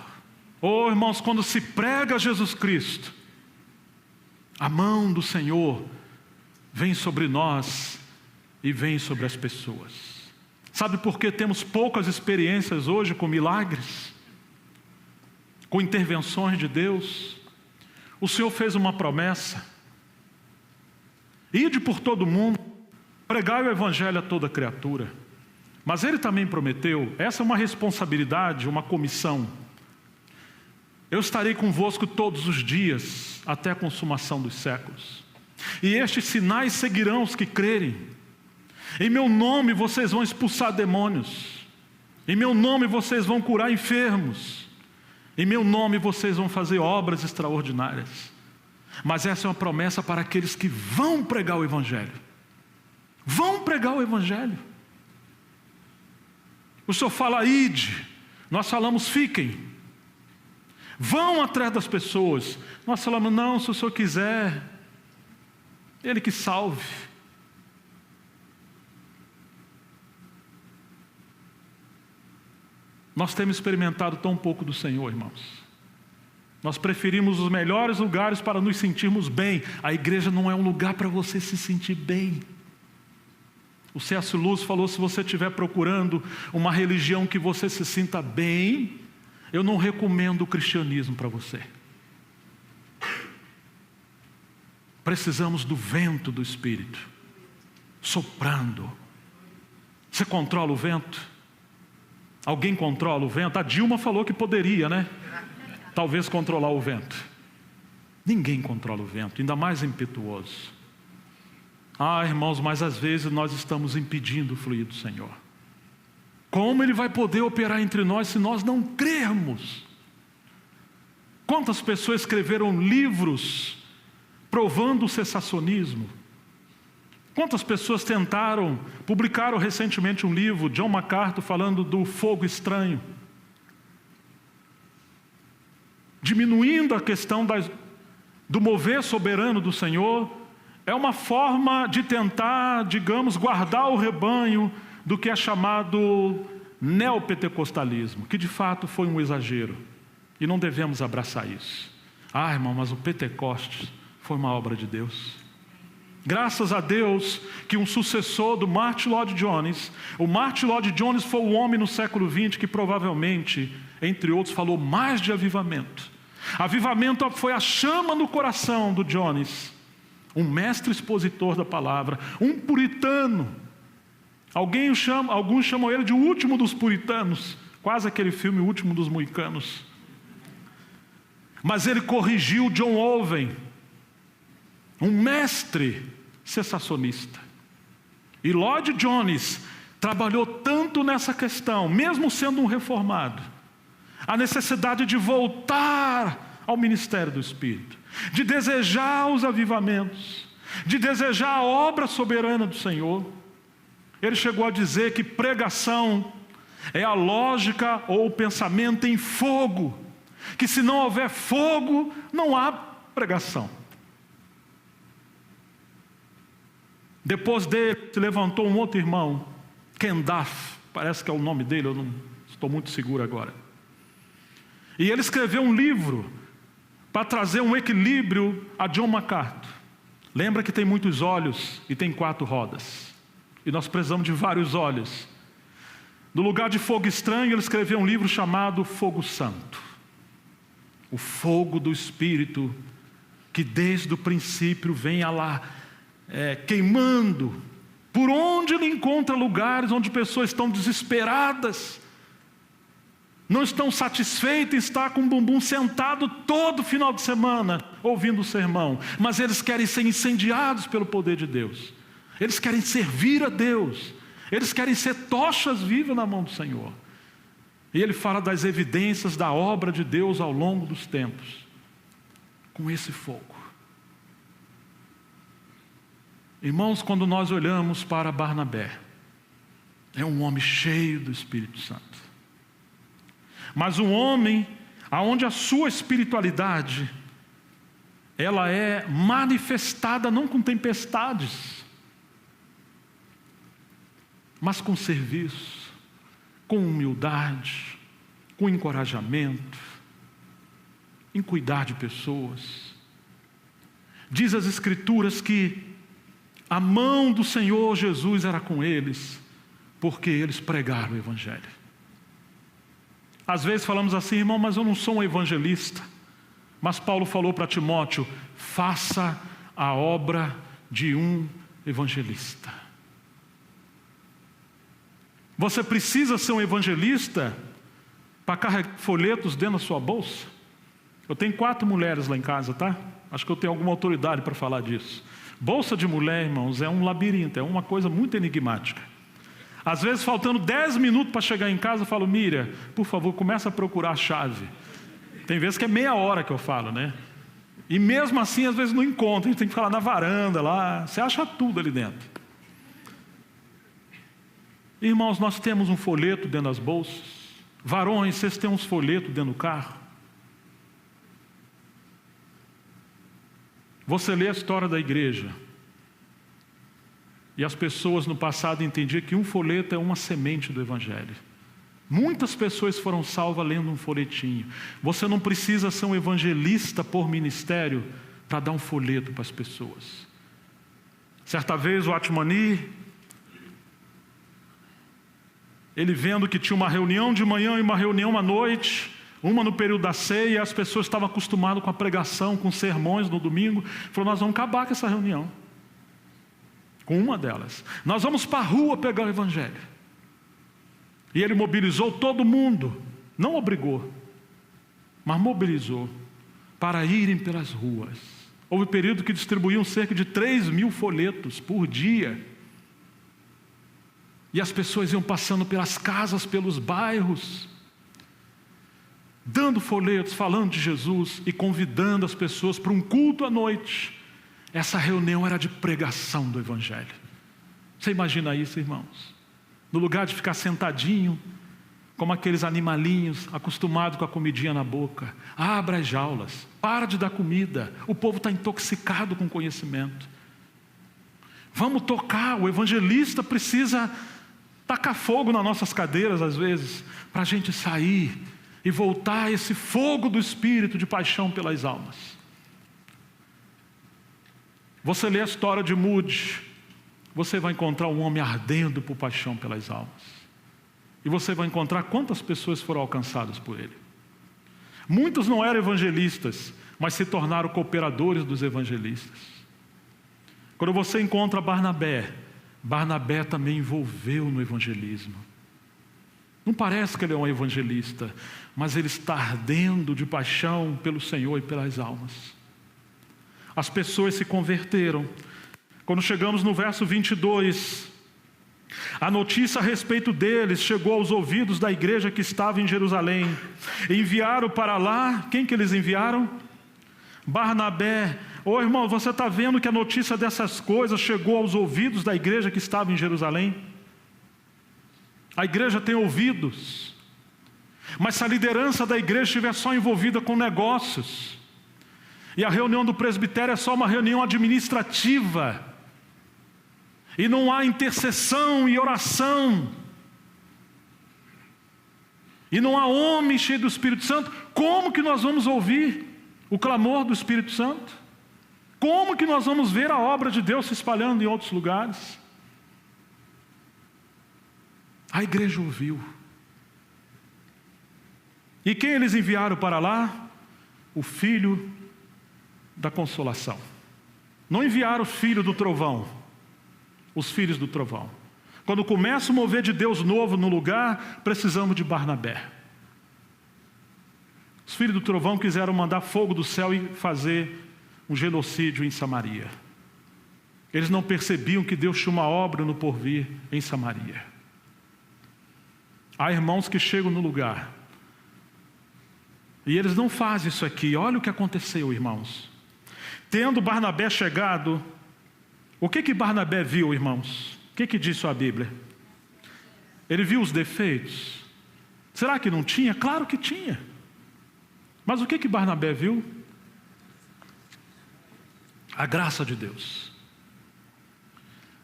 Oh, irmãos, quando se prega Jesus Cristo, a mão do Senhor vem sobre nós e vem sobre as pessoas. Sabe por que temos poucas experiências hoje com milagres? Com intervenções de Deus? O Senhor fez uma promessa: ide por todo mundo, pregai o evangelho a toda criatura. Mas Ele também prometeu, essa é uma responsabilidade, uma comissão: eu estarei convosco todos os dias, até a consumação dos séculos. E estes sinais seguirão os que crerem. Em meu nome vocês vão expulsar demônios. Em meu nome vocês vão curar enfermos. Em meu nome vocês vão fazer obras extraordinárias. Mas essa é uma promessa para aqueles que vão pregar o evangelho. Vão pregar o evangelho. O Senhor fala, ide. Nós falamos, fiquem. Vão atrás das pessoas. Nós falamos, não, se o Senhor quiser, Ele que salve. Nós temos experimentado tão pouco do Senhor, irmãos. Nós preferimos os melhores lugares para nos sentirmos bem. A igreja não é um lugar para você se sentir bem. O C.S. Lewis falou, se você estiver procurando uma religião que você se sinta bem, eu não recomendo o cristianismo para você. Precisamos do vento do Espírito, soprando. Você controla o vento? Alguém controla o vento? A Dilma falou que poderia, né? Talvez controlar o vento. Ninguém controla o vento, ainda mais impetuoso. Ah, irmãos, mas às vezes nós estamos impedindo o fluir do Senhor. Como Ele vai poder operar entre nós se nós não crermos? Quantas pessoas escreveram livros provando o cessacionismo? Quantas pessoas publicaram recentemente um livro, John MacArthur, falando do fogo estranho, diminuindo a questão do mover soberano do Senhor. É uma forma de tentar, digamos, guardar o rebanho do que é chamado neopentecostalismo, que de fato foi um exagero, e não devemos abraçar isso. Ah, irmão, mas o Pentecostes foi uma obra de Deus. Graças a Deus que um sucessor do Martin Lloyd Jones, o Martin Lloyd Jones foi o homem no século XX que provavelmente, entre outros, falou mais de avivamento. Avivamento foi a chama no coração do Jones, um mestre expositor da palavra, um puritano. Alguns chamam ele de o último dos puritanos, quase aquele filme O Último dos Moicanos. Mas ele corrigiu John Owen, um mestre cessacionista. E Lloyd Jones trabalhou tanto nessa questão, mesmo sendo um reformado, a necessidade de voltar ao ministério do Espírito, de desejar os avivamentos, de desejar a obra soberana do Senhor. Ele chegou a dizer que pregação é a lógica ou o pensamento em fogo, que se não houver fogo, não há pregação. Depois dele, se levantou um outro irmão, Ken Duff, parece que é o nome dele, eu não estou muito seguro agora. E ele escreveu um livro para trazer um equilíbrio a John MacArthur. Lembra que tem muitos olhos e tem 4 rodas. E nós precisamos de vários olhos. No lugar de fogo estranho, ele escreveu um livro chamado Fogo Santo. O fogo do Espírito, que desde o princípio vem lá queimando. Por onde ele encontra lugares onde pessoas estão desesperadas, não estão satisfeitos em estar com o bumbum sentado todo final de semana, ouvindo o sermão, mas eles querem ser incendiados pelo poder de Deus. Eles querem servir a Deus. Eles querem ser tochas vivas na mão do Senhor. E ele fala das evidências da obra de Deus ao longo dos tempos, com esse fogo. Irmãos, quando nós olhamos para Barnabé, é um homem cheio do Espírito Santo. Mas um homem onde a sua espiritualidade, ela é manifestada não com tempestades, mas com serviço, com humildade, com encorajamento, em cuidar de pessoas. Diz as Escrituras que a mão do Senhor Jesus era com eles, porque eles pregaram o Evangelho. Às vezes falamos assim, irmão, mas eu não sou um evangelista. Mas Paulo falou para Timóteo, faça a obra de um evangelista. Você precisa ser um evangelista para carregar folhetos dentro da sua bolsa? Eu tenho 4 mulheres lá em casa, tá? Acho que eu tenho alguma autoridade para falar disso. Bolsa de mulher, irmãos, é um labirinto, é uma coisa muito enigmática. Às vezes, faltando 10 minutos para chegar em casa, eu falo, Miriam, por favor, começa a procurar a chave. Tem vezes que é meia hora que eu falo, né? E mesmo assim, às vezes não encontra, a gente tem que falar na varanda lá, você acha tudo ali dentro. Irmãos, nós temos um folheto dentro das bolsas. Varões, vocês têm uns folhetos dentro do carro? Você lê a história da igreja, e as pessoas no passado entendiam que um folheto é uma semente do Evangelho. Muitas pessoas foram salvas lendo um folhetinho. Você não precisa ser um evangelista por ministério para dar um folheto para as pessoas. Certa vez o Atmani, ele vendo que tinha uma reunião de manhã e uma reunião à noite, uma no período da ceia, e as pessoas estavam acostumadas com a pregação, com sermões no domingo, falou, nós vamos acabar com essa reunião. Com uma delas. Nós vamos para a rua pegar o Evangelho. E ele mobilizou todo mundo, não obrigou, mas mobilizou para irem pelas ruas. Houve um período que distribuíam cerca de 3.000 folhetos por dia. E as pessoas iam passando pelas casas, pelos bairros, dando folhetos, falando de Jesus e convidando as pessoas para um culto à noite. Essa reunião era de pregação do Evangelho. Você imagina isso, irmãos? No lugar de ficar sentadinho, como aqueles animalinhos, acostumados com a comidinha na boca. Abra as jaulas, para de dar comida. O povo está intoxicado com conhecimento. Vamos tocar, o evangelista precisa tacar fogo nas nossas cadeiras às vezes, para a gente sair e voltar a esse fogo do Espírito de paixão pelas almas. Você lê a história de Moody, você vai encontrar um homem ardendo por paixão pelas almas. E você vai encontrar quantas pessoas foram alcançadas por ele. Muitos não eram evangelistas, mas se tornaram cooperadores dos evangelistas. Quando você encontra Barnabé, Barnabé também envolveu no evangelismo. Não parece que ele é um evangelista, mas ele está ardendo de paixão pelo Senhor e pelas almas. As pessoas se converteram. Quando chegamos no verso 22, a notícia a respeito deles chegou aos ouvidos da igreja que estava em Jerusalém. Enviaram para lá, quem que eles enviaram? Barnabé. Ô irmão, você está vendo que a notícia dessas coisas chegou aos ouvidos da igreja que estava em Jerusalém? A igreja tem ouvidos, mas se a liderança da igreja estiver só envolvida com negócios, e a reunião do presbitério é só uma reunião administrativa, e não há intercessão e oração, e não há homem cheio do Espírito Santo, como que nós vamos ouvir o clamor do Espírito Santo? Como que nós vamos ver a obra de Deus se espalhando em outros lugares? A igreja ouviu. E quem eles enviaram para lá? O filho da consolação. Não enviaram o filho do trovão, os filhos do trovão. Quando começa o mover de Deus novo no lugar, precisamos de Barnabé. Os filhos do trovão quiseram mandar fogo do céu e fazer um genocídio em Samaria. Eles não percebiam que Deus tinha uma obra no porvir em Samaria. Há irmãos que chegam no lugar e eles não fazem isso aqui. Olha o que aconteceu, irmãos. Tendo Barnabé chegado, o que Barnabé viu, irmãos? O que diz sua Bíblia? Ele viu os defeitos. Será que não tinha? Claro que tinha. Mas o que Barnabé viu? A graça de Deus.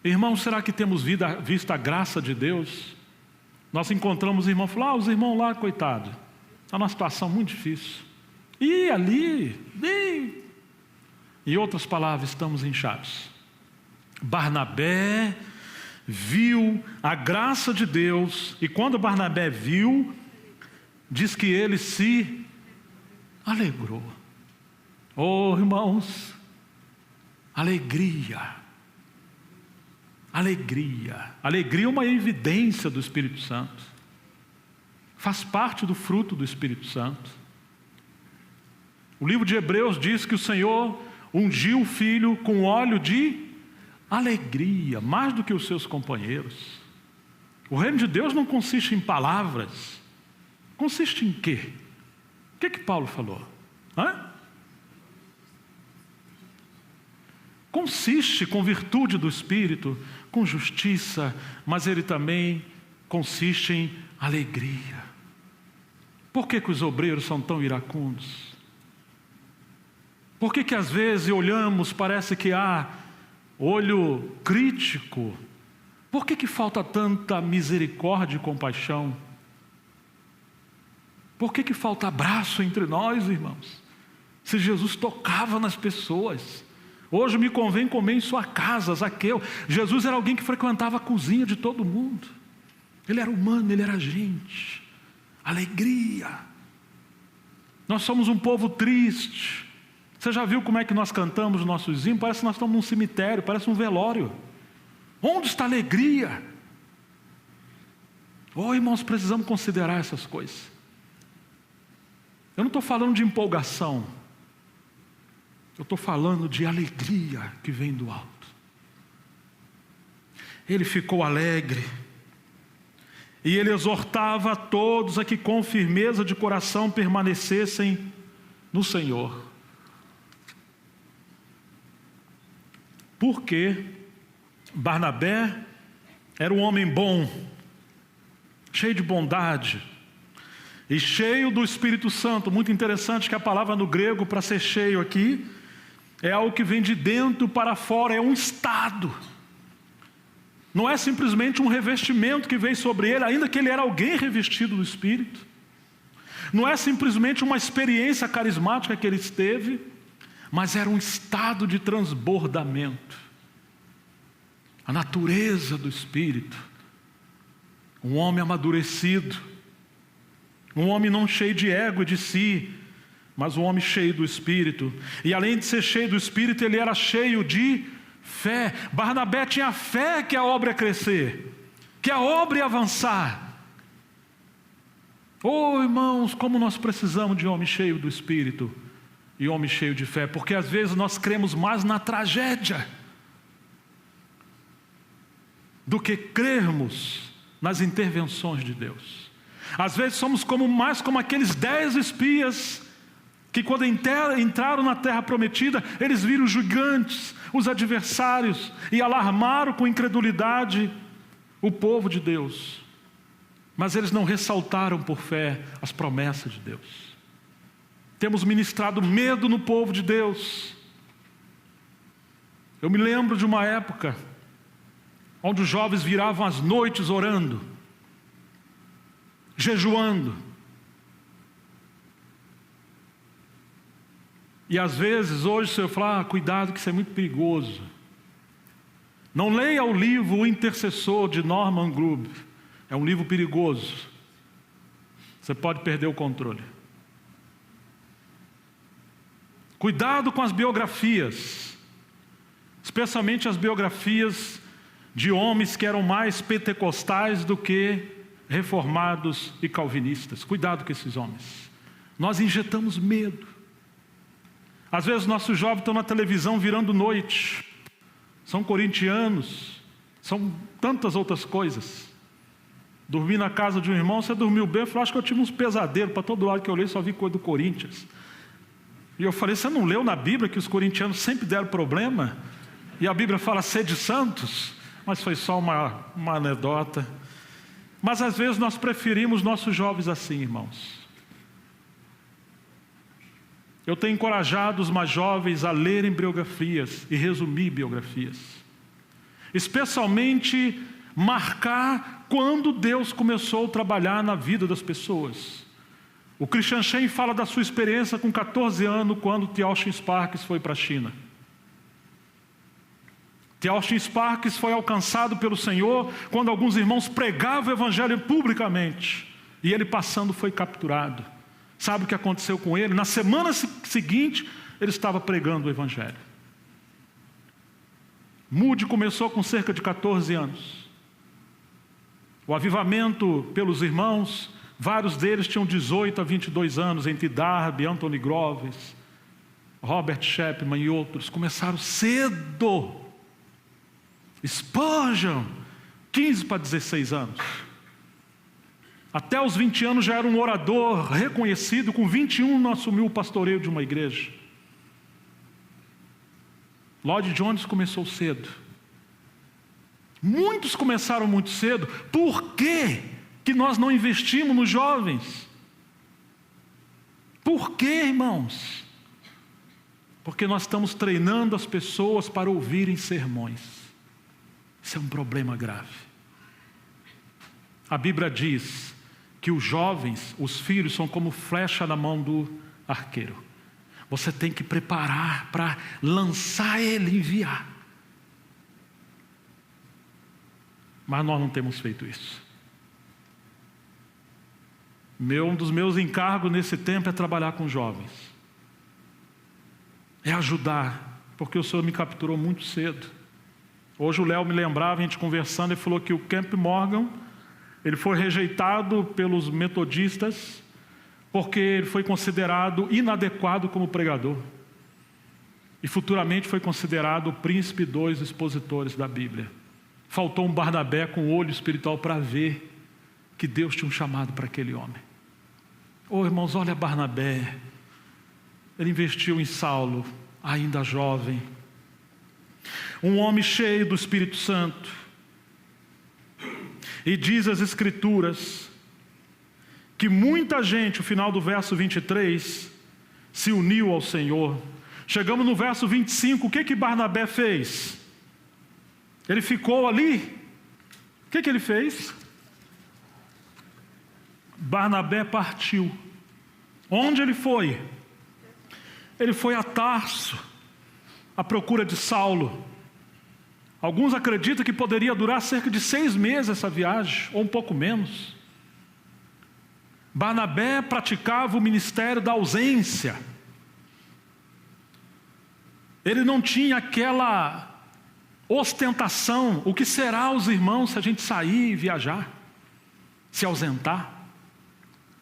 Irmãos, será que temos visto a graça de Deus? Nós encontramos irmãos, falamos, os irmãos lá, coitado, está numa situação muito difícil. E ali, em outras palavras, estamos inchados. Barnabé viu a graça de Deus, e quando Barnabé viu, diz que ele se alegrou. Oh, irmãos, alegria. Alegria. Alegria é uma evidência do Espírito Santo. Faz parte do fruto do Espírito Santo. O livro de Hebreus diz que o Senhor ungiu o Filho com óleo de alegria, mais do que os seus companheiros. O reino de Deus não consiste em palavras. Consiste em quê? O que Paulo falou? Consiste com virtude do Espírito, com justiça, mas ele também consiste em alegria. Por que os obreiros são tão iracundos? Por que às vezes olhamos, parece que há olho crítico? Por que falta tanta misericórdia e compaixão? Por que falta abraço entre nós, irmãos? Se Jesus tocava nas pessoas. Hoje me convém comer em sua casa, Zaqueu. Jesus era alguém que frequentava a cozinha de todo mundo. Ele era humano, ele era gente. Alegria. Nós somos um povo triste. Você já viu como é que nós cantamos os nossos hinos? Parece que nós estamos num cemitério, parece um velório. Onde está a alegria? Oh, irmãos, precisamos considerar essas coisas. Eu não estou falando de empolgação. Eu estou falando de alegria que vem do alto. Ele ficou alegre. E ele exortava a todos a que com firmeza de coração permanecessem no Senhor. Porque Barnabé era um homem bom, cheio de bondade e cheio do Espírito Santo. Muito interessante que a palavra no grego para ser cheio aqui é algo que vem de dentro para fora, é um estado. Não é simplesmente um revestimento que veio sobre ele, ainda que ele era alguém revestido do Espírito. Não é simplesmente uma experiência carismática que ele teve, mas era um estado de transbordamento. A natureza do Espírito. Um homem amadurecido. Um homem não cheio de ego e de si, mas um homem cheio do Espírito. E além de ser cheio do Espírito, ele era cheio de fé. Barnabé tinha fé que a obra ia crescer, que a obra ia avançar. Oh, irmãos, como nós precisamos de homem cheio do Espírito e homem cheio de fé, porque às vezes nós cremos mais na tragédia do que crermos nas intervenções de Deus. Às vezes somos mais como aqueles 10 espias que quando entraram na terra prometida, eles viram os gigantes, os adversários, e alarmaram com incredulidade o povo de Deus. Mas eles não ressaltaram por fé as promessas de Deus. Temos ministrado medo no povo de Deus. Eu me lembro de uma época onde os jovens viravam as noites orando, jejuando. E às vezes, hoje, o Senhor fala, cuidado que isso é muito perigoso. Não leia o livro O Intercessor, de Norman Grubb. É um livro perigoso. Você pode perder o controle. Cuidado com as biografias, especialmente as biografias de homens que eram mais pentecostais do que reformados e calvinistas. Cuidado com esses homens. Nós injetamos medo. Às vezes nossos jovens estão na televisão virando noite. São corintianos. São tantas outras coisas. Dormi na casa de um irmão, você dormiu bem? Eu falei, acho que eu tive uns pesadelos, para todo lado que eu olhei só vi coisa do Corinthians. E eu falei, você não leu na Bíblia que os corintianos sempre deram problema? E a Bíblia fala sede santos? Mas foi só uma anedota. Mas às vezes nós preferimos nossos jovens assim, irmãos. Eu tenho encorajado os mais jovens a lerem biografias e resumir biografias. Especialmente marcar quando Deus começou a trabalhar na vida das pessoas. O Christian Shen fala da sua experiência com 14 anos, quando Teoshin Sparks foi para a China. Teoshin Sparks foi alcançado pelo Senhor quando alguns irmãos pregavam o evangelho publicamente. E ele passando foi capturado. Sabe o que aconteceu com ele? Na semana seguinte, ele estava pregando o evangelho. Moody começou com cerca de 14 anos. O avivamento pelos irmãos, vários deles tinham 18 a 22 anos, entre Darby, Anthony Groves, Robert Chapman e outros. Começaram cedo. Spurgeon, 15 para 16 anos. Até os 20 anos já era um orador reconhecido, com 21 não assumiu o pastoreio de uma igreja. Lloyd Jones começou cedo. Muitos começaram muito cedo. Por que nós não investimos nos jovens? Por que, irmãos? Porque nós estamos treinando as pessoas para ouvirem sermões. Isso é um problema grave. A Bíblia diz que os jovens, os filhos, são como flecha na mão do arqueiro. Você tem que preparar para lançar ele e enviar. Mas nós não temos feito isso. Um dos meus encargos nesse tempo é trabalhar com jovens. É ajudar, porque o Senhor me capturou muito cedo. Hoje o Léo me lembrava, a gente conversando, ele falou que o Camp Morgan, ele foi rejeitado pelos metodistas, porque ele foi considerado inadequado como pregador. E futuramente foi considerado o príncipe dos expositores da Bíblia. Faltou um Barnabé com olho espiritual para ver que Deus tinha um chamado para aquele homem. Irmãos, olha Barnabé. Ele investiu em Saulo, ainda jovem. Um homem cheio do Espírito Santo. E diz as Escrituras que muita gente, o final do verso 23, se uniu ao Senhor. Chegamos no verso 25, o que Barnabé fez? Ele ficou ali. O que ele fez? Barnabé partiu. Onde ele foi? Ele foi a Tarso, à procura de Saulo. Alguns acreditam que poderia durar cerca de 6 meses essa viagem, ou um pouco menos. Barnabé praticava o ministério da ausência. Ele não tinha aquela ostentação. O que será os irmãos se a gente sair e viajar? Se ausentar?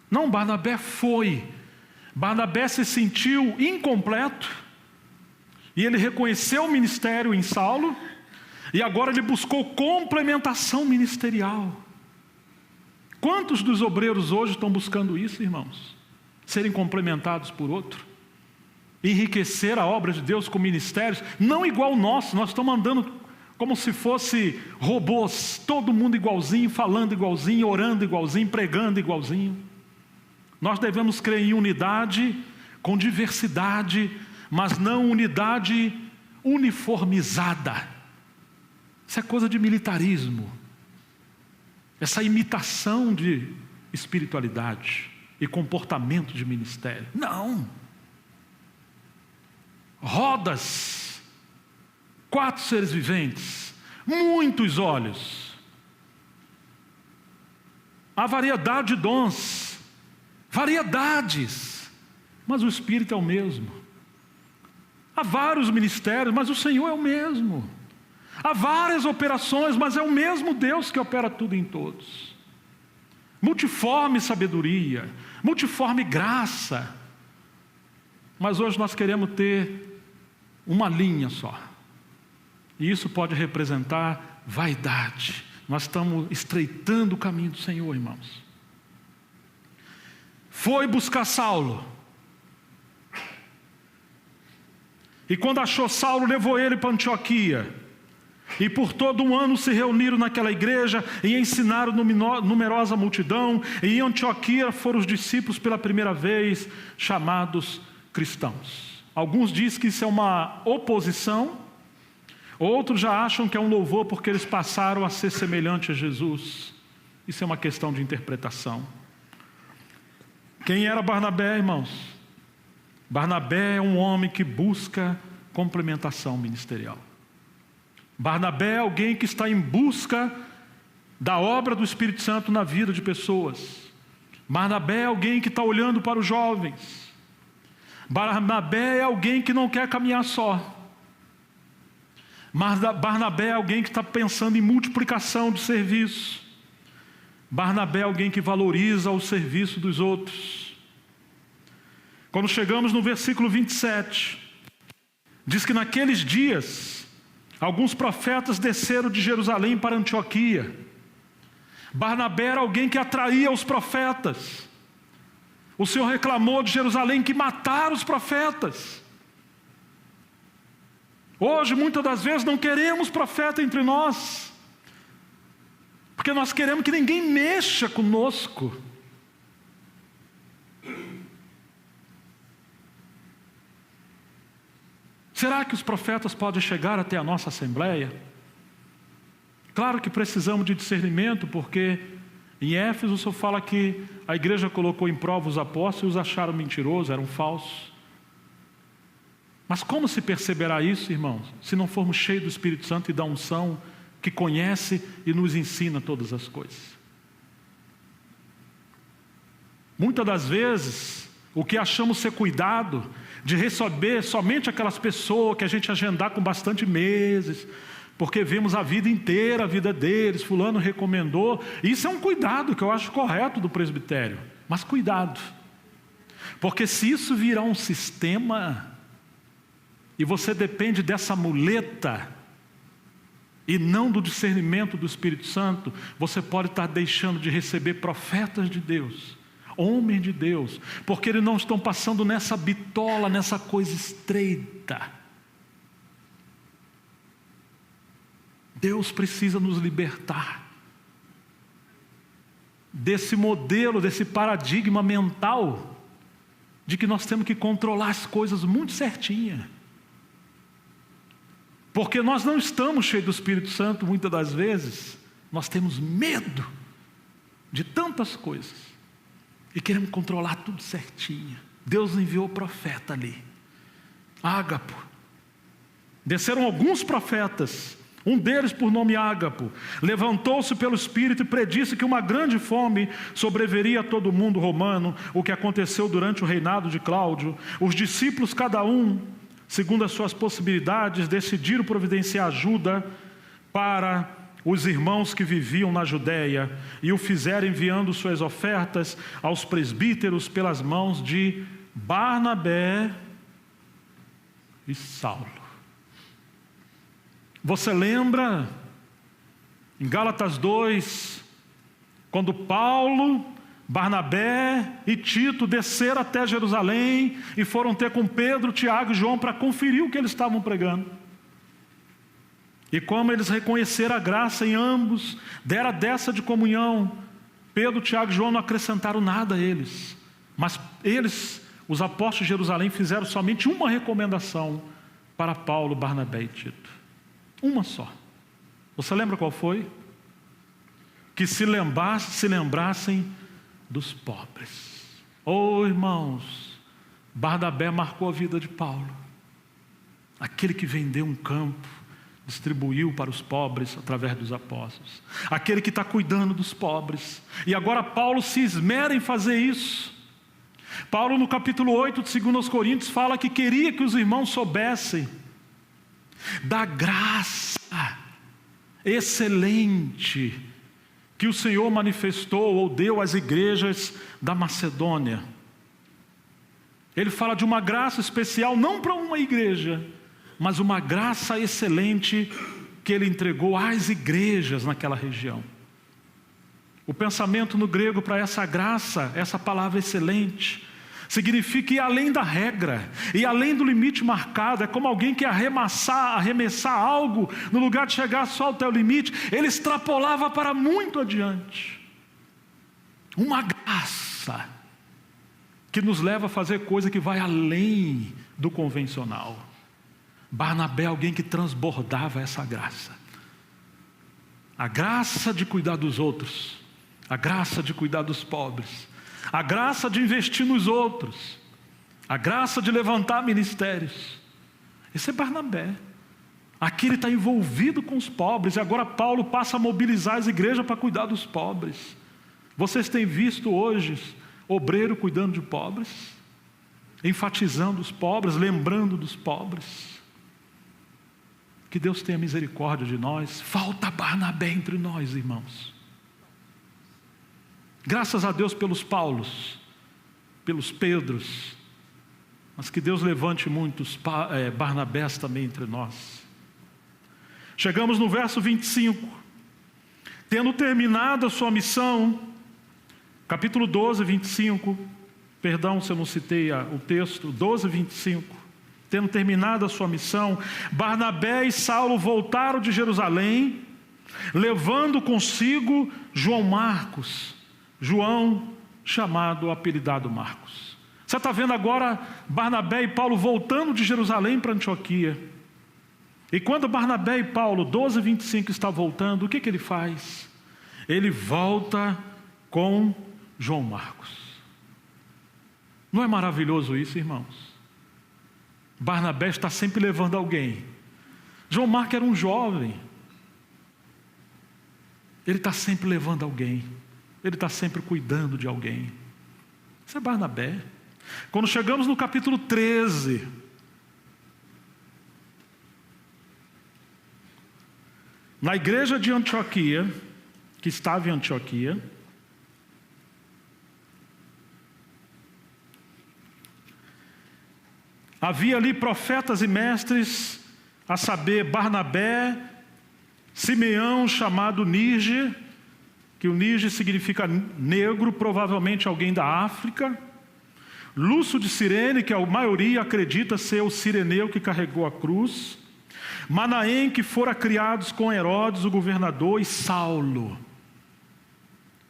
Não, Barnabé foi. Barnabé se sentiu incompleto. E ele reconheceu o ministério em Saulo. E agora ele buscou complementação ministerial. Quantos dos obreiros hoje estão buscando isso, irmãos? Serem complementados por outro. Enriquecer a obra de Deus com ministérios, não igual o nosso. Nós estamos andando como se fosse robôs, todo mundo igualzinho, falando igualzinho, orando igualzinho, pregando igualzinho. Nós devemos crer em unidade com diversidade, mas não unidade uniformizada. Isso é coisa de militarismo. Essa imitação de espiritualidade e comportamento de ministério. Não. Rodas, 4 seres viventes, muitos olhos. Há variedade de dons, variedades, mas o Espírito é o mesmo. Há vários ministérios, mas o Senhor é o mesmo. Há várias operações, mas é o mesmo Deus que opera tudo em todos. Multiforme sabedoria, multiforme graça. Mas hoje nós queremos ter uma linha só. E isso pode representar vaidade, nós estamos estreitando o caminho do Senhor, irmãos. Foi buscar Saulo. E quando achou Saulo, levou ele para Antioquia. E por todo um ano se reuniram naquela igreja e ensinaram numerosa multidão. E em Antioquia foram os discípulos pela primeira vez chamados cristãos. Alguns dizem que isso é uma oposição. Outros já acham que é um louvor porque eles passaram a ser semelhantes a Jesus. Isso é uma questão de interpretação. Quem era Barnabé, irmãos? Barnabé é um homem que busca complementação ministerial. Barnabé é alguém que está em busca da obra do Espírito Santo na vida de pessoas. Barnabé é alguém que está olhando para os jovens. Barnabé é alguém que não quer caminhar só. Barnabé é alguém que está pensando em multiplicação de serviço. Barnabé é alguém que valoriza o serviço dos outros. Quando chegamos no versículo 27, diz que naqueles dias, alguns profetas desceram de Jerusalém para Antioquia. Barnabé era alguém que atraía os profetas. O Senhor reclamou de Jerusalém que mataram os profetas. Hoje, muitas das vezes, não queremos profeta entre nós, porque nós queremos que ninguém mexa conosco. Será que os profetas podem chegar até a nossa assembleia? Claro que precisamos de discernimento, porque em Éfeso o Senhor fala que a igreja colocou em prova os apóstolos e os acharam mentirosos, eram falsos. Mas como se perceberá isso, irmãos, se não formos cheios do Espírito Santo e da unção que conhece e nos ensina todas as coisas? Muitas das vezes, o que achamos ser cuidado de receber somente aquelas pessoas que a gente agendar com bastante meses, porque vemos a vida inteira, a vida deles, fulano recomendou. Isso é um cuidado que eu acho correto do presbitério, mas cuidado, porque se isso virar um sistema e você depende dessa muleta e não do discernimento do Espírito Santo, você pode estar deixando de receber profetas de Deus, homens de Deus, porque eles não estão passando nessa bitola, nessa coisa estreita. Deus precisa nos libertar desse modelo, desse paradigma mental de que nós temos que controlar as coisas muito certinha. Porque nós não estamos cheios do Espírito Santo, muitas das vezes, nós temos medo de tantas coisas e queremos controlar tudo certinho. Deus enviou o profeta ali, Ágapo. Desceram alguns profetas, um deles por nome Ágapo, levantou-se pelo Espírito e predisse que uma grande fome sobreviria a todo o mundo romano, o que aconteceu durante o reinado de Cláudio. Os discípulos, cada um segundo as suas possibilidades, decidiram providenciar ajuda para os irmãos que viviam na Judéia, e o fizeram enviando suas ofertas aos presbíteros pelas mãos de Barnabé e Saulo. Você lembra em Gálatas 2, quando Paulo, Barnabé e Tito desceram até Jerusalém e foram ter com Pedro, Tiago e João para conferir o que eles estavam pregando. E como eles reconheceram a graça em ambos, deram a dessa de comunhão, Pedro, Tiago e João não acrescentaram nada a eles. Mas eles, os apóstolos de Jerusalém, fizeram somente uma recomendação para Paulo, Barnabé e Tito. Uma só. Você lembra qual foi? Que se lembrassem dos pobres. Oh, irmãos, Barnabé marcou a vida de Paulo. Aquele que vendeu um campo, distribuiu para os pobres através dos apóstolos. Aquele que está cuidando dos pobres. E agora Paulo se esmera em fazer isso. Paulo, no capítulo 8 de 2 Coríntios, fala que queria que os irmãos soubessem da graça excelente que o Senhor manifestou ou deu às igrejas da Macedônia. Ele fala de uma graça especial, não para uma igreja, mas uma graça excelente que ele entregou às igrejas naquela região. O pensamento no grego para essa graça, essa palavra excelente, significa ir além da regra, e além do limite marcado. É como alguém que arremessar algo, no lugar de chegar só até o limite, ele extrapolava para muito adiante. Uma graça que nos leva a fazer coisa que vai além do convencional. Barnabé é alguém que transbordava essa graça. A graça de cuidar dos outros, a graça de cuidar dos pobres, a graça de investir nos outros, a graça de levantar ministérios. Esse é Barnabé. Aqui ele está envolvido com os pobres, e agora Paulo passa a mobilizar as igrejas para cuidar dos pobres. Vocês têm visto hoje obreiro cuidando de pobres, enfatizando os pobres, lembrando dos pobres. Que Deus tenha misericórdia de nós. Falta Barnabé entre nós, irmãos. Graças a Deus pelos Paulos, pelos Pedros, mas que Deus levante muitos Barnabés também entre nós. Chegamos no verso 25. Tendo terminado a sua missão, capítulo 12, 25, perdão se eu não citei o texto, 12, 25. Tendo terminado a sua missão, Barnabé e Saulo voltaram de Jerusalém, levando consigo João Marcos, João chamado, apelidado Marcos. Você está vendo agora Barnabé e Paulo voltando de Jerusalém para Antioquia. E quando Barnabé e Paulo, 12, 25, está voltando, o que ele faz? Ele volta com João Marcos. Não é maravilhoso isso, irmãos? Barnabé está sempre levando alguém. João Marcos era um jovem. Ele está sempre levando alguém. Ele está sempre cuidando de alguém. Isso é Barnabé. Quando chegamos no capítulo 13, na igreja de Antioquia, que estava em Antioquia, havia ali profetas e mestres, a saber, Barnabé, Simeão, chamado Níger, que o Níger significa negro, provavelmente alguém da África, Lúcio de Cirene, que a maioria acredita ser o sireneu que carregou a cruz, Manaém, que fora criados com Herodes, o governador, e Saulo.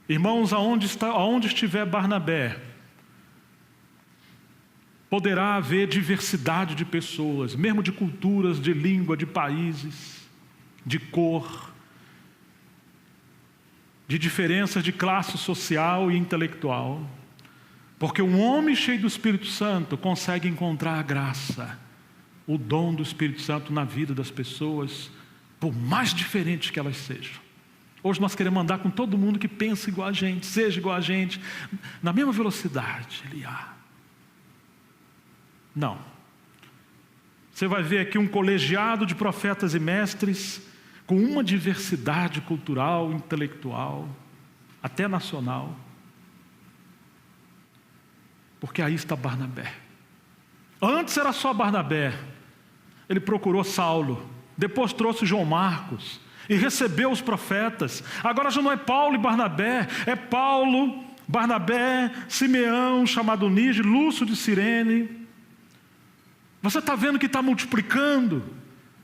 Irmãos, aonde estiver Barnabé, poderá haver diversidade de pessoas, mesmo de culturas, de língua, de países, de cor, de diferenças de classe social e intelectual. Porque um homem cheio do Espírito Santo consegue encontrar a graça, o dom do Espírito Santo na vida das pessoas, por mais diferentes que elas sejam. Hoje nós queremos andar com todo mundo que pensa igual a gente, seja igual a gente, na mesma velocidade. Não. Você vai ver aqui um colegiado de profetas e mestres com uma diversidade cultural, intelectual, até nacional. Porque aí está Barnabé. Antes era só Barnabé. Ele procurou Saulo, depois trouxe João Marcos e recebeu os profetas. Agora já não é Paulo e Barnabé, é Paulo, Barnabé, Simeão, chamado Níger, Lúcio de Cirene. Você está vendo que está multiplicando?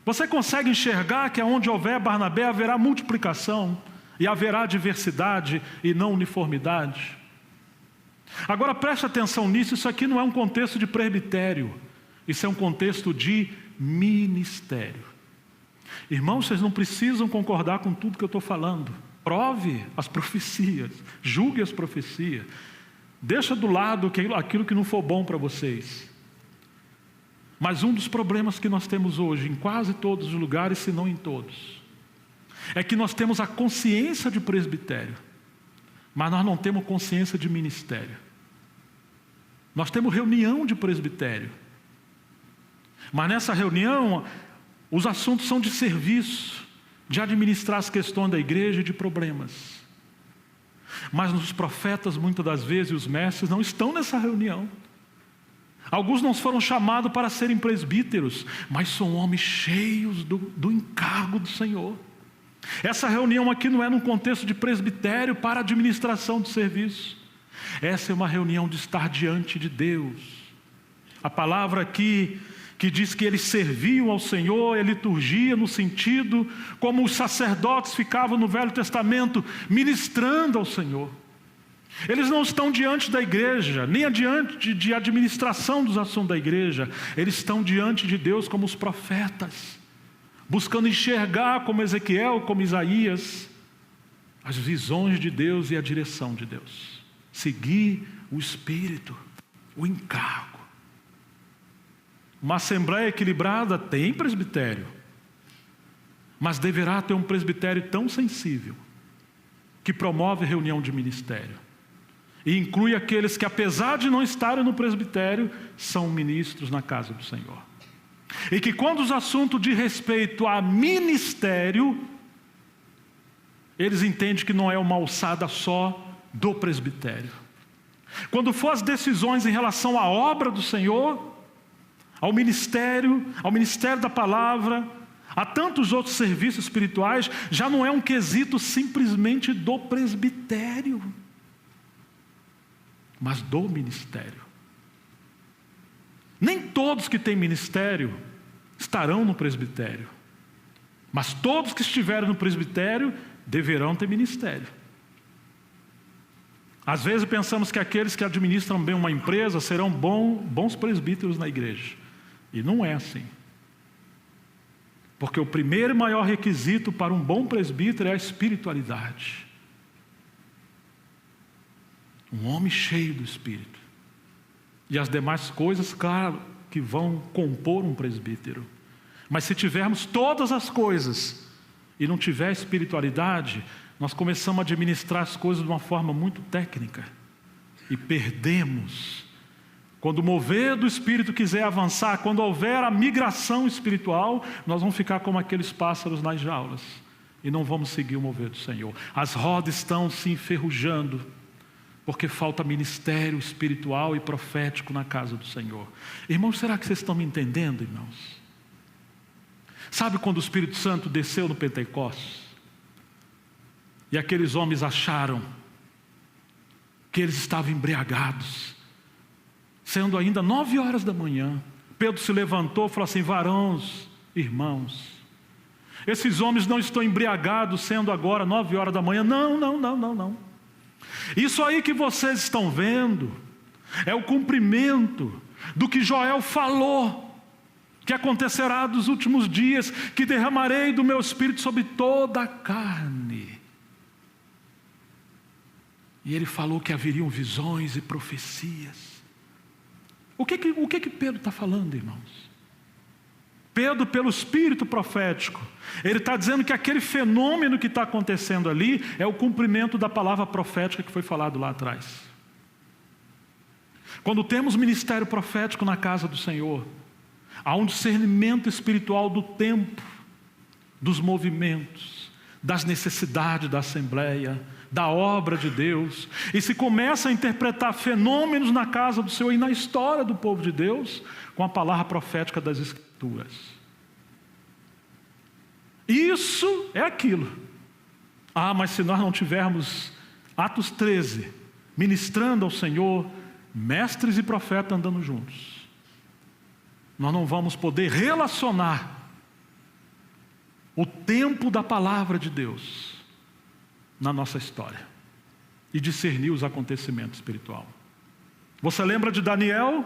Você consegue enxergar que onde houver Barnabé haverá multiplicação e haverá diversidade e não uniformidade? Agora preste atenção nisso, isso aqui não é um contexto de presbitério, isso é um contexto de ministério. Irmãos, vocês não precisam concordar com tudo que eu estou falando. Prove as profecias, julgue as profecias, deixa do lado aquilo que não for bom para vocês. Mas um dos problemas que nós temos hoje, em quase todos os lugares, se não em todos, é que nós temos a consciência de presbitério, mas nós não temos consciência de ministério. Nós temos reunião de presbitério, mas nessa reunião os assuntos são de serviço, de administrar as questões da igreja e de problemas. Mas os profetas, muitas das vezes, e os mestres não estão nessa reunião. Alguns não foram chamados para serem presbíteros, mas são homens cheios do encargo do Senhor. Essa reunião aqui não é num contexto de presbitério para administração de serviço. Essa é uma reunião de estar diante de Deus. A palavra aqui que diz que eles serviam ao Senhor, é liturgia no sentido como os sacerdotes ficavam no Velho Testamento ministrando ao Senhor. Eles não estão diante da igreja, nem diante de administração dos assuntos da igreja. Eles estão diante de Deus como os profetas, buscando enxergar como Ezequiel, como Isaías, as visões de Deus e a direção de Deus. Seguir o Espírito, o encargo. Uma assembleia equilibrada tem presbitério, mas deverá ter um presbitério tão sensível, que promove reunião de ministério, e inclui aqueles que, apesar de não estarem no presbitério, são ministros na casa do Senhor. E que quando os assuntos de respeito a ministério, eles entendem que não é uma alçada só do presbitério. Quando for as decisões em relação à obra do Senhor, ao ministério da palavra, a tantos outros serviços espirituais, já não é um quesito simplesmente do presbitério, mas do ministério. Nem todos que têm ministério estarão no presbitério, mas todos que estiverem no presbitério deverão ter ministério. Às vezes pensamos que aqueles que administram bem uma empresa serão bons presbíteros na igreja, e não é assim. Porque o primeiro e maior requisito para um bom presbítero é a espiritualidade. Um homem cheio do Espírito. E as demais coisas, claro, que vão compor um presbítero. Mas se tivermos todas as coisas e não tiver espiritualidade, nós começamos a administrar as coisas de uma forma muito técnica. E perdemos. Quando o mover do Espírito quiser avançar, quando houver a migração espiritual, nós vamos ficar como aqueles pássaros nas jaulas. E não vamos seguir o mover do Senhor. As rodas estão se enferrujando, porque falta ministério espiritual e profético na casa do Senhor. Irmãos, será que vocês estão me entendendo, irmãos? Sabe quando o Espírito Santo desceu no Pentecostes? E aqueles homens acharam que eles estavam embriagados. Sendo ainda 9 horas da manhã, Pedro se levantou e falou assim: varões, irmãos, esses homens não estão embriagados sendo agora 9 horas da manhã. Não. Isso aí que vocês estão vendo é o cumprimento do que Joel falou, que acontecerá dos últimos dias, que derramarei do meu Espírito sobre toda a carne. E ele falou que haveriam visões e profecias. O que Pedro está falando, irmãos? Pedro, pelo Espírito profético, ele está dizendo que aquele fenômeno que está acontecendo ali é o cumprimento da palavra profética que foi falado lá atrás. Quando temos ministério profético na casa do Senhor, há um discernimento espiritual do tempo, dos movimentos, das necessidades da assembleia, da obra de Deus, e se começa a interpretar fenômenos na casa do Senhor e na história do povo de Deus com a palavra profética das Escrituras. Isso é aquilo. Mas se nós não tivermos Atos 13 ministrando ao Senhor, mestres e profetas andando juntos, nós não vamos poder relacionar o tempo da palavra de Deus na nossa história e discernir os acontecimentos espirituais. Você lembra de Daniel?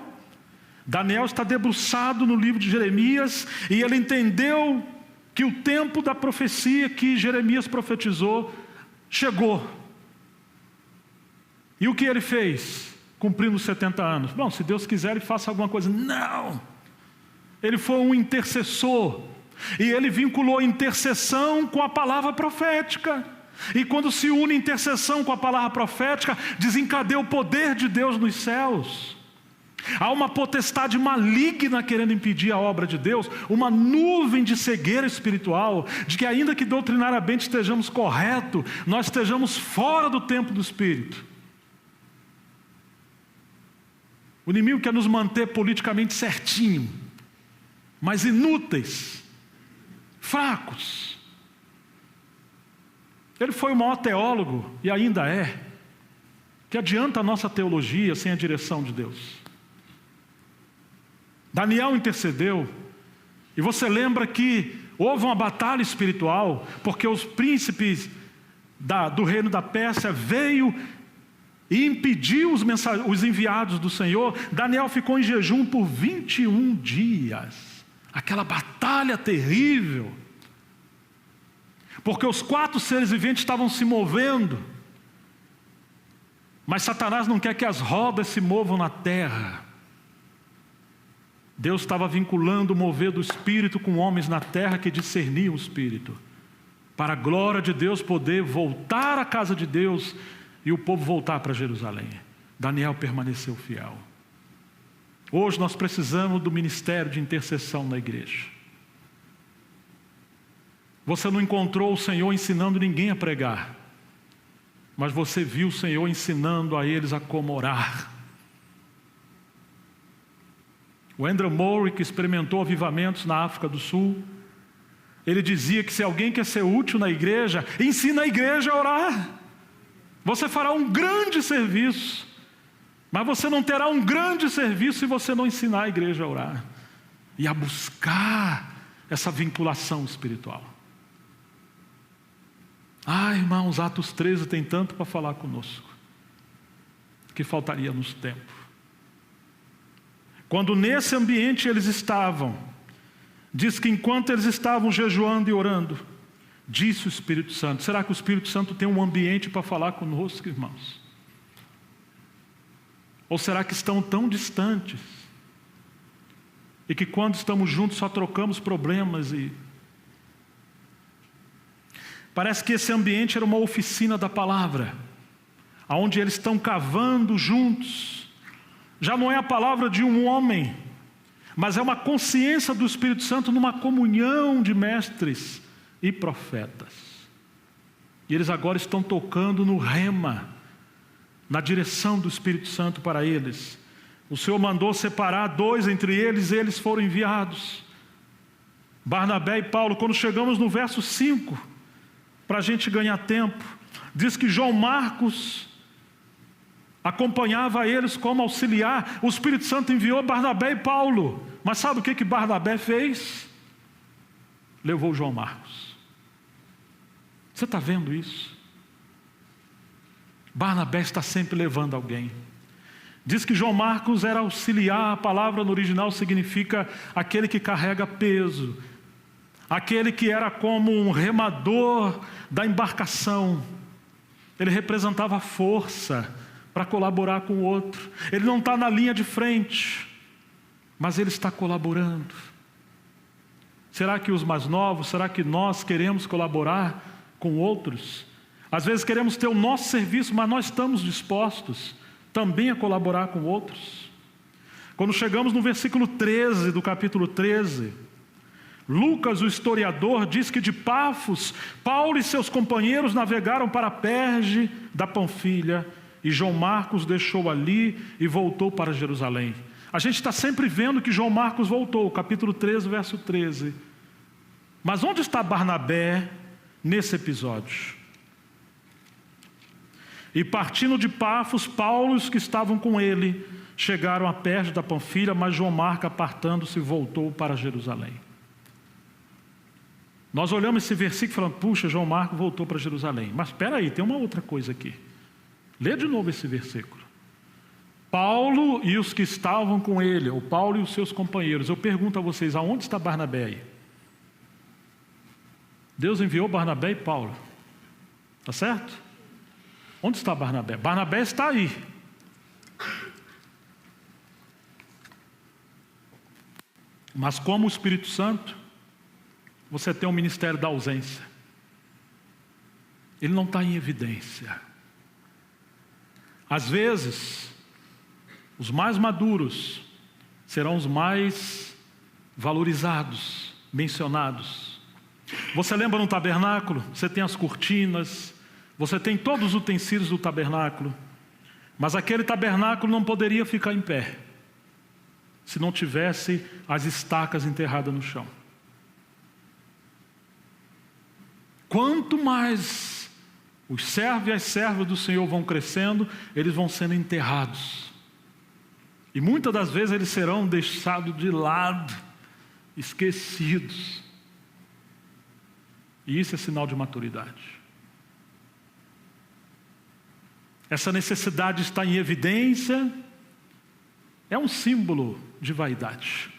Daniel está debruçado no livro de Jeremias e ele entendeu que o tempo da profecia que Jeremias profetizou chegou. E o que ele fez? Cumprindo os 70 anos. Bom, se Deus quiser, ele faça alguma coisa. Não! Ele foi um intercessor e ele vinculou a intercessão com a palavra profética. E quando se une intercessão com a palavra profética, desencadeia o poder de Deus nos céus. Há uma potestade maligna querendo impedir a obra de Deus, uma nuvem de cegueira espiritual, de que ainda que doutrinariamente estejamos corretos, nós estejamos fora do tempo do Espírito. O inimigo quer nos manter politicamente certinho, mas inúteis, fracos. Ele foi o maior teólogo, e ainda é. Que adianta a nossa teologia sem a direção de Deus? Daniel intercedeu, e você lembra que houve uma batalha espiritual, porque os príncipes do reino da Pérsia veio e impediu os enviados do Senhor. Daniel ficou em jejum por 21 dias. Aquela batalha terrível. Porque os 4 seres viventes estavam se movendo. Mas Satanás não quer que as rodas se movam na terra. Deus estava vinculando o mover do Espírito com homens na terra que discerniam o Espírito. Para a glória de Deus poder voltar à casa de Deus e o povo voltar para Jerusalém. Daniel permaneceu fiel. Hoje nós precisamos do ministério de intercessão na igreja. Você não encontrou o Senhor ensinando ninguém a pregar, mas você viu o Senhor ensinando a eles a como orar. O Andrew Murray, que experimentou avivamentos na África do Sul, ele dizia que se alguém quer ser útil na igreja, ensina a igreja a orar. Você fará um grande serviço, mas você não terá um grande serviço se você não ensinar a igreja a orar e a buscar essa vinculação espiritual. Irmãos, Atos 13 tem tanto para falar conosco, que faltaria-nos tempo. Quando nesse ambiente eles estavam, diz que enquanto eles estavam jejuando e orando, disse o Espírito Santo. Será que o Espírito Santo tem um ambiente para falar conosco, irmãos? Ou será que estão tão distantes e que quando estamos juntos só trocamos problemas e... Parece que esse ambiente era uma oficina da palavra, onde eles estão cavando juntos. Já não é a palavra de um homem, mas é uma consciência do Espírito Santo numa comunhão de mestres e profetas. E eles agora estão tocando no rema, na direção do Espírito Santo para eles. O Senhor mandou separar 2 entre eles, e eles foram enviados. Barnabé e Paulo. Quando chegamos no verso 5, para a gente ganhar tempo, diz que João Marcos acompanhava eles como auxiliar. O Espírito Santo enviou Barnabé e Paulo, mas sabe o que Barnabé fez? Levou João Marcos. Você está vendo isso? Barnabé está sempre levando alguém. Diz que João Marcos era auxiliar. A palavra no original significa aquele que carrega peso, aquele que era como um remador da embarcação. Ele representava força para colaborar com o outro. Ele não está na linha de frente, mas ele está colaborando. Será que os mais novos, será que nós queremos colaborar com outros? Às vezes queremos ter o nosso serviço, mas nós estamos dispostos também a colaborar com outros. Quando chegamos no versículo 13 do capítulo 13, Lucas, o historiador, diz que de Pafos, Paulo e seus companheiros navegaram para Perge da Panfilha, e João Marcos deixou ali e voltou para Jerusalém. A gente está sempre vendo que João Marcos voltou, capítulo 13, verso 13. Mas onde está Barnabé nesse episódio? E partindo de Pafos, Paulo e os que estavam com ele chegaram a Perge da Panfilha, mas João Marcos, apartando-se, voltou para Jerusalém. Nós olhamos esse versículo e falamos, puxa, João Marcos voltou para Jerusalém. Mas espera aí, tem uma outra coisa aqui. Lê de novo esse versículo. Paulo e os que estavam com ele, ou Paulo e os seus companheiros. Eu pergunto a vocês, aonde está Barnabé aí? Deus enviou Barnabé e Paulo. Está certo? Onde está Barnabé? Barnabé está aí. Mas como o Espírito Santo, você tem um ministério da ausência. Ele não está em evidência. Às vezes, os mais maduros serão os mais valorizados, mencionados. Você lembra no tabernáculo? Você tem as cortinas, você tem todos os utensílios do tabernáculo, mas aquele tabernáculo não poderia ficar em pé. se não tivesse as estacas enterradas no chão. Quanto mais os servos e as servas do Senhor vão crescendo, eles vão sendo enterrados. E muitas das vezes eles serão deixados de lado, esquecidos. E isso é sinal de maturidade. Essa necessidade está em evidência, é um símbolo de vaidade.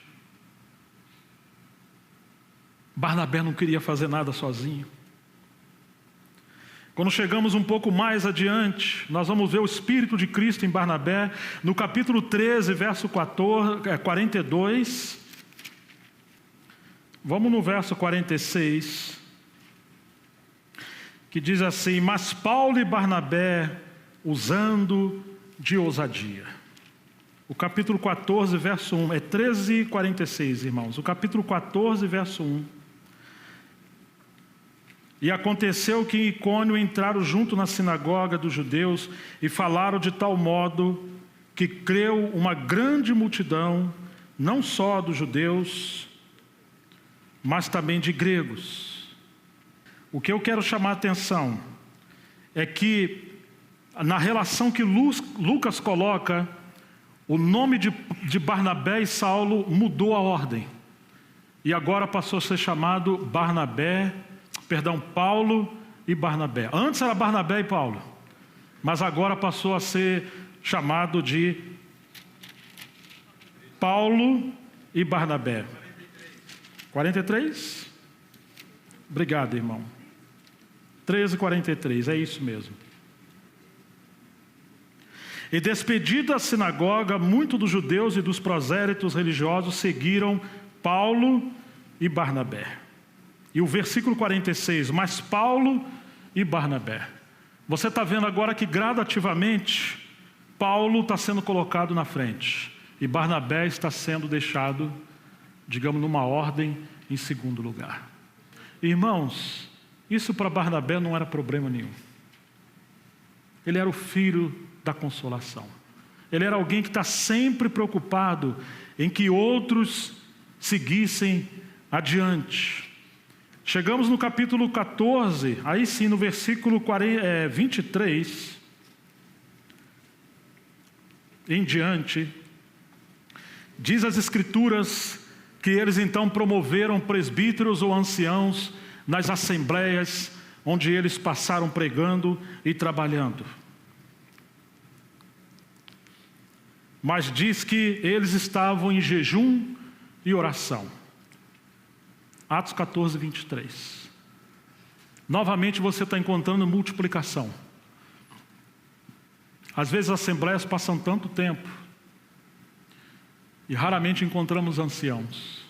Barnabé não queria fazer nada sozinho. Quando chegamos um pouco mais adiante, nós vamos ver o Espírito de Cristo em Barnabé, no capítulo 13, verso 42. Vamos no verso 46, que diz assim: mas Paulo e Barnabé, usando de ousadia. O capítulo 14, verso 1, é 13 e 46, irmãos. O capítulo 14, verso 1. E aconteceu que em Icônio entraram junto na sinagoga dos judeus e falaram de tal modo que creu uma grande multidão, não só dos judeus, mas também de gregos. O que eu quero chamar a atenção é que, na relação que Lucas coloca, o nome de Barnabé e Saulo mudou a ordem. E agora passou a ser chamado Paulo e Barnabé. Antes era Barnabé e Paulo, mas agora passou a ser chamado de Paulo e Barnabé. 43? Obrigado, irmão. 13:43, é isso mesmo. E despedida a sinagoga, muitos dos judeus e dos prosélitos religiosos seguiram Paulo e Barnabé. E o versículo 46, mas Paulo e Barnabé. Você está vendo agora que gradativamente Paulo está sendo colocado na frente e Barnabé está sendo deixado, digamos, numa ordem em segundo lugar. Irmãos, isso para Barnabé não era problema nenhum. Ele era o filho da consolação. Ele era alguém que está sempre preocupado em que outros seguissem adiante. Chegamos no capítulo 14, aí sim no versículo 23 em diante, diz as Escrituras que eles então promoveram presbíteros ou anciãos nas assembleias onde eles passaram pregando e trabalhando. Mas diz que eles estavam em jejum e oração. Atos 14, 23. Novamente você está encontrando multiplicação. Às vezes as assembleias passam tanto tempo e raramente encontramos anciãos.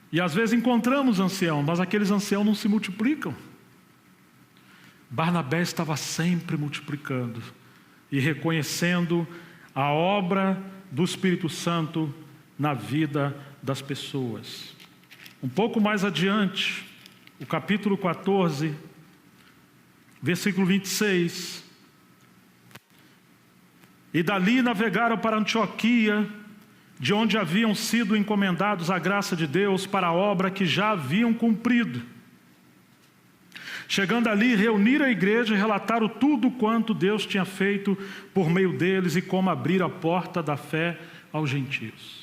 E às vezes encontramos anciãos, mas aqueles anciãos não se multiplicam. Barnabé estava sempre multiplicando e reconhecendo a obra do Espírito Santo na vida das pessoas. Um pouco mais adiante, o capítulo 14, versículo 26. E dali navegaram para Antioquia, de onde haviam sido encomendados à graça de Deus para a obra que já haviam cumprido. Chegando ali, reuniram a igreja e relataram tudo quanto Deus tinha feito por meio deles e como abrir a porta da fé aos gentios.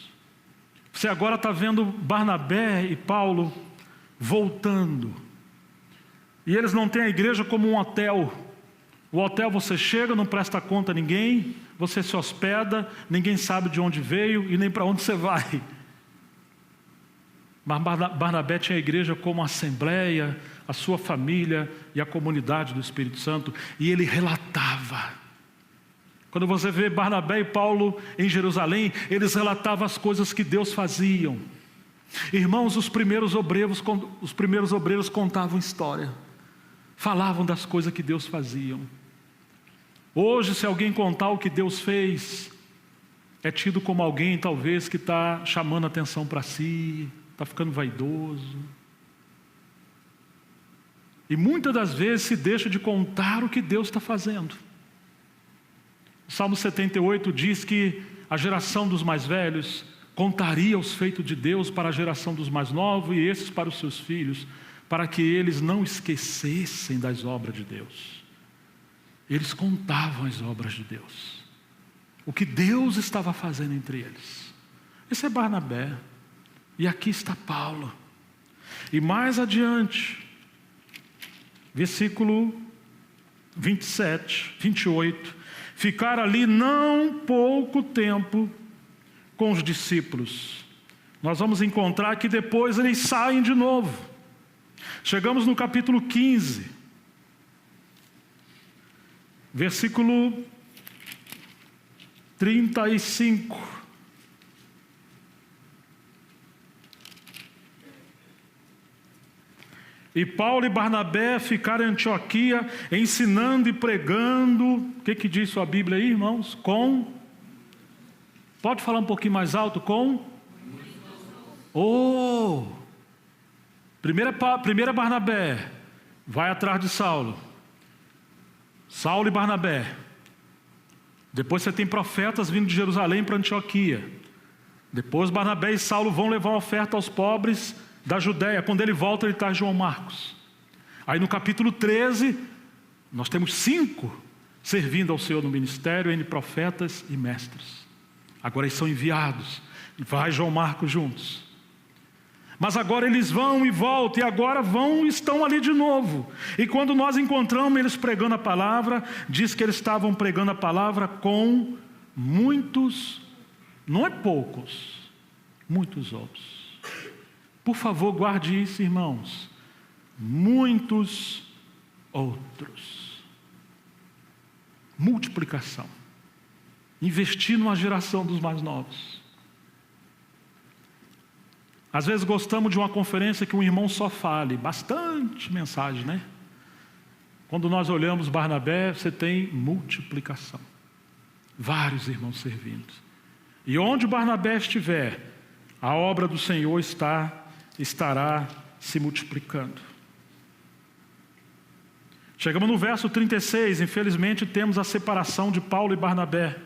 Você agora está vendo Barnabé e Paulo voltando. E eles não têm a igreja como um hotel. O hotel você chega, não presta conta a ninguém, você se hospeda, ninguém sabe de onde veio e nem para onde você vai. Mas Barnabé tinha a igreja como a assembleia, a sua família e a comunidade do Espírito Santo. E ele relatava. Quando você vê Barnabé e Paulo em Jerusalém, eles relatavam as coisas que Deus fazia. Irmãos, os primeiros obreiros contavam história, falavam das coisas que Deus fazia. Hoje, se alguém contar o que Deus fez, é tido como alguém talvez que está chamando atenção para si, está ficando vaidoso. E muitas das vezes se deixa de contar o que Deus está fazendo. O Salmo 78 diz que a geração dos mais velhos contaria os feitos de Deus para a geração dos mais novos e esses para os seus filhos, para que eles não esquecessem das obras de Deus. Eles contavam as obras de Deus, o que Deus estava fazendo entre eles. Esse é Barnabé, e aqui está Paulo. E mais adiante, versículo 27, 28, ficar ali não pouco tempo com os discípulos. Nós vamos encontrar que depois eles saem de novo. Chegamos no capítulo 15, versículo 35. E Paulo e Barnabé ficaram em Antioquia, ensinando e pregando. O que diz sua Bíblia aí, irmãos? Pode falar um pouquinho mais alto? Primeira Barnabé vai atrás de Saulo. Saulo e Barnabé. Depois você tem profetas vindo de Jerusalém para Antioquia. Depois Barnabé e Saulo vão levar uma oferta aos pobres da Judéia. Quando ele volta, ele traz João Marcos. Aí no capítulo 13, nós temos 5 servindo ao Senhor no ministério, entre profetas e mestres. Agora eles são enviados. Vai João Marcos juntos. Mas agora eles vão e voltam, e agora estão ali de novo. E quando nós encontramos eles pregando a palavra, diz que eles estavam pregando a palavra com muitos, não é poucos, muitos outros. Por favor, guarde isso, irmãos. Muitos outros. Multiplicação. Investir numa geração dos mais novos. Às vezes gostamos de uma conferência que um irmão só fale. Bastante mensagem, né? Quando nós olhamos Barnabé, você tem multiplicação. Vários irmãos servindo. E onde Barnabé estiver, a obra do Senhor estará se multiplicando. Chegamos no verso 36, infelizmente temos a separação de Paulo e Barnabé.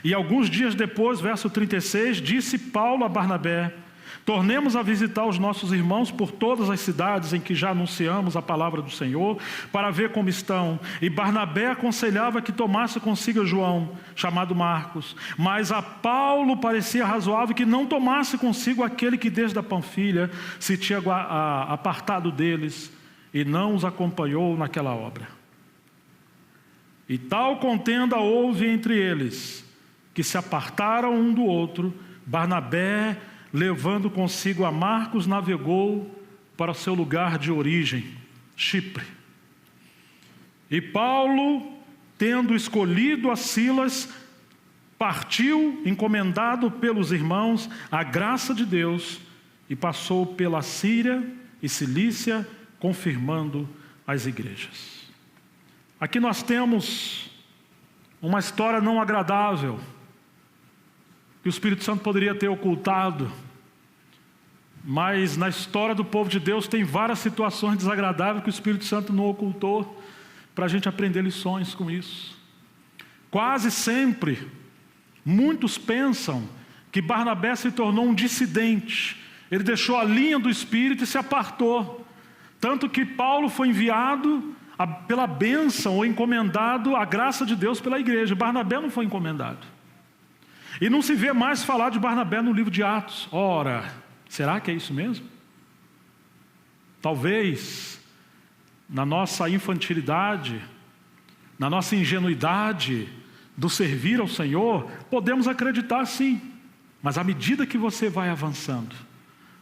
E alguns dias depois, verso 36, disse Paulo a Barnabé: tornemos a visitar os nossos irmãos por todas as cidades em que já anunciamos a palavra do Senhor, para ver como estão. E Barnabé aconselhava que tomasse consigo João, chamado Marcos. Mas a Paulo parecia razoável que não tomasse consigo aquele que desde a Panfilha se tinha apartado deles e não os acompanhou naquela obra. E tal contenda houve entre eles, que se apartaram um do outro. Barnabé, levando consigo a Marcos, navegou para o seu lugar de origem, Chipre. E Paulo, tendo escolhido a Silas, partiu, encomendado pelos irmãos, a graça de Deus, e passou pela Síria e Cilícia, confirmando as igrejas. Aqui nós temos uma história não agradável, que o Espírito Santo poderia ter ocultado, mas na história do povo de Deus tem várias situações desagradáveis que o Espírito Santo não ocultou, para a gente aprender lições com isso. Quase sempre, muitos pensam que Barnabé se tornou um dissidente, ele deixou a linha do Espírito e se apartou, tanto que Paulo foi enviado pela bênção ou encomendado a graça de Deus pela igreja. Barnabé não foi encomendado. E não se vê mais falar de Barnabé no livro de Atos. Ora, será que é isso mesmo? Talvez, na nossa infantilidade, na nossa ingenuidade do servir ao Senhor, podemos acreditar sim. Mas à medida que você vai avançando,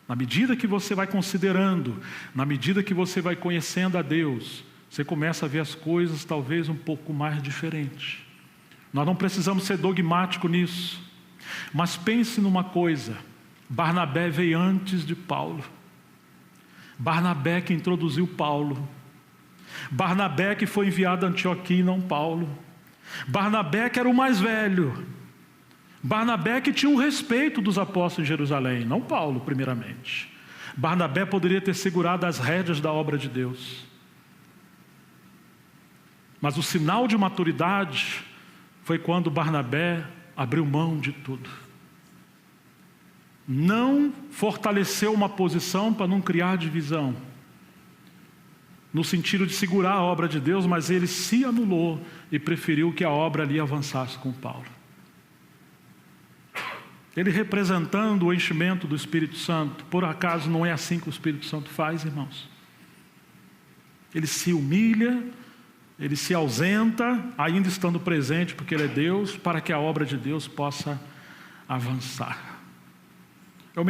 na medida que você vai considerando, na medida que você vai conhecendo a Deus, você começa a ver as coisas talvez um pouco mais diferentes. Nós não precisamos ser dogmáticos nisso. Mas pense numa coisa: Barnabé veio antes de Paulo. Barnabé que introduziu Paulo. Barnabé que foi enviado a Antioquia e não Paulo. Barnabé que era o mais velho. Barnabé que tinha o respeito dos apóstolos em Jerusalém, não Paulo primeiramente. Barnabé poderia ter segurado as rédeas da obra de Deus. Mas o sinal de maturidade foi quando Barnabé abriu mão de tudo. Não fortaleceu uma posição para não criar divisão, no sentido de segurar a obra de Deus, mas ele se anulou e preferiu que a obra ali avançasse com Paulo. Ele representando o enchimento do Espírito Santo. Por acaso não é assim que o Espírito Santo faz, irmãos? Ele se humilha, ele se ausenta, ainda estando presente, porque ele é Deus, para que a obra de Deus possa avançar. Eu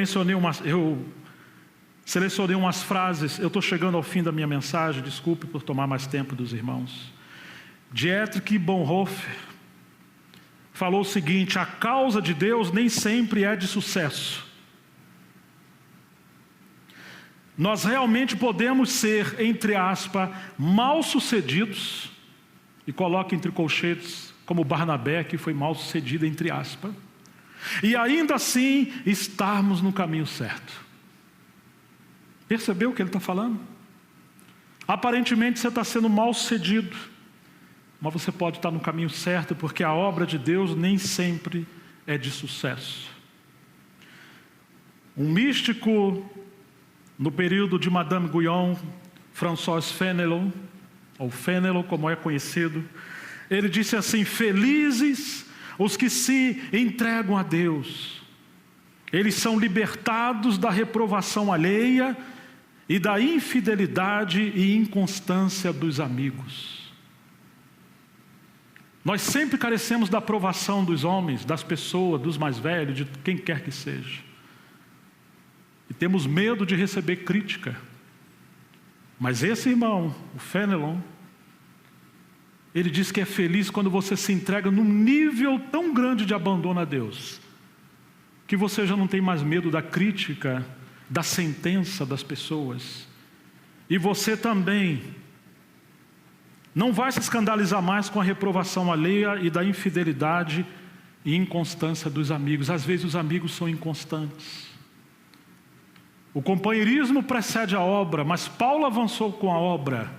selecionei umas frases. Eu estou chegando ao fim da minha mensagem, desculpe por tomar mais tempo dos irmãos. Dietrich Bonhoeffer falou o seguinte: a causa de Deus nem sempre é de sucesso. Nós realmente podemos ser, entre aspas, mal sucedidos, e coloca entre colchetes, como Barnabé, que foi mal sucedido, entre aspas, e ainda assim estarmos no caminho certo. Percebeu o que ele está falando? Aparentemente você está sendo mal sucedido, mas você pode estar no caminho certo, porque a obra de Deus nem sempre é de sucesso. Um místico, no período de Madame Guyon, François Fénelon, ou Fénelon como é conhecido, ele disse assim: felizes os que se entregam a Deus, eles são libertados da reprovação alheia e da infidelidade e inconstância dos amigos. Nós sempre carecemos da aprovação dos homens, das pessoas, dos mais velhos, de quem quer que seja. E temos medo de receber crítica. Mas esse irmão, o Fénelon, ele diz que é feliz quando você se entrega num nível tão grande de abandono a Deus, que você já não tem mais medo da crítica, da sentença das pessoas. E você também não vai se escandalizar mais com a reprovação alheia e da infidelidade e inconstância dos amigos. Às vezes os amigos são inconstantes. O companheirismo precede a obra, mas Paulo avançou com a obra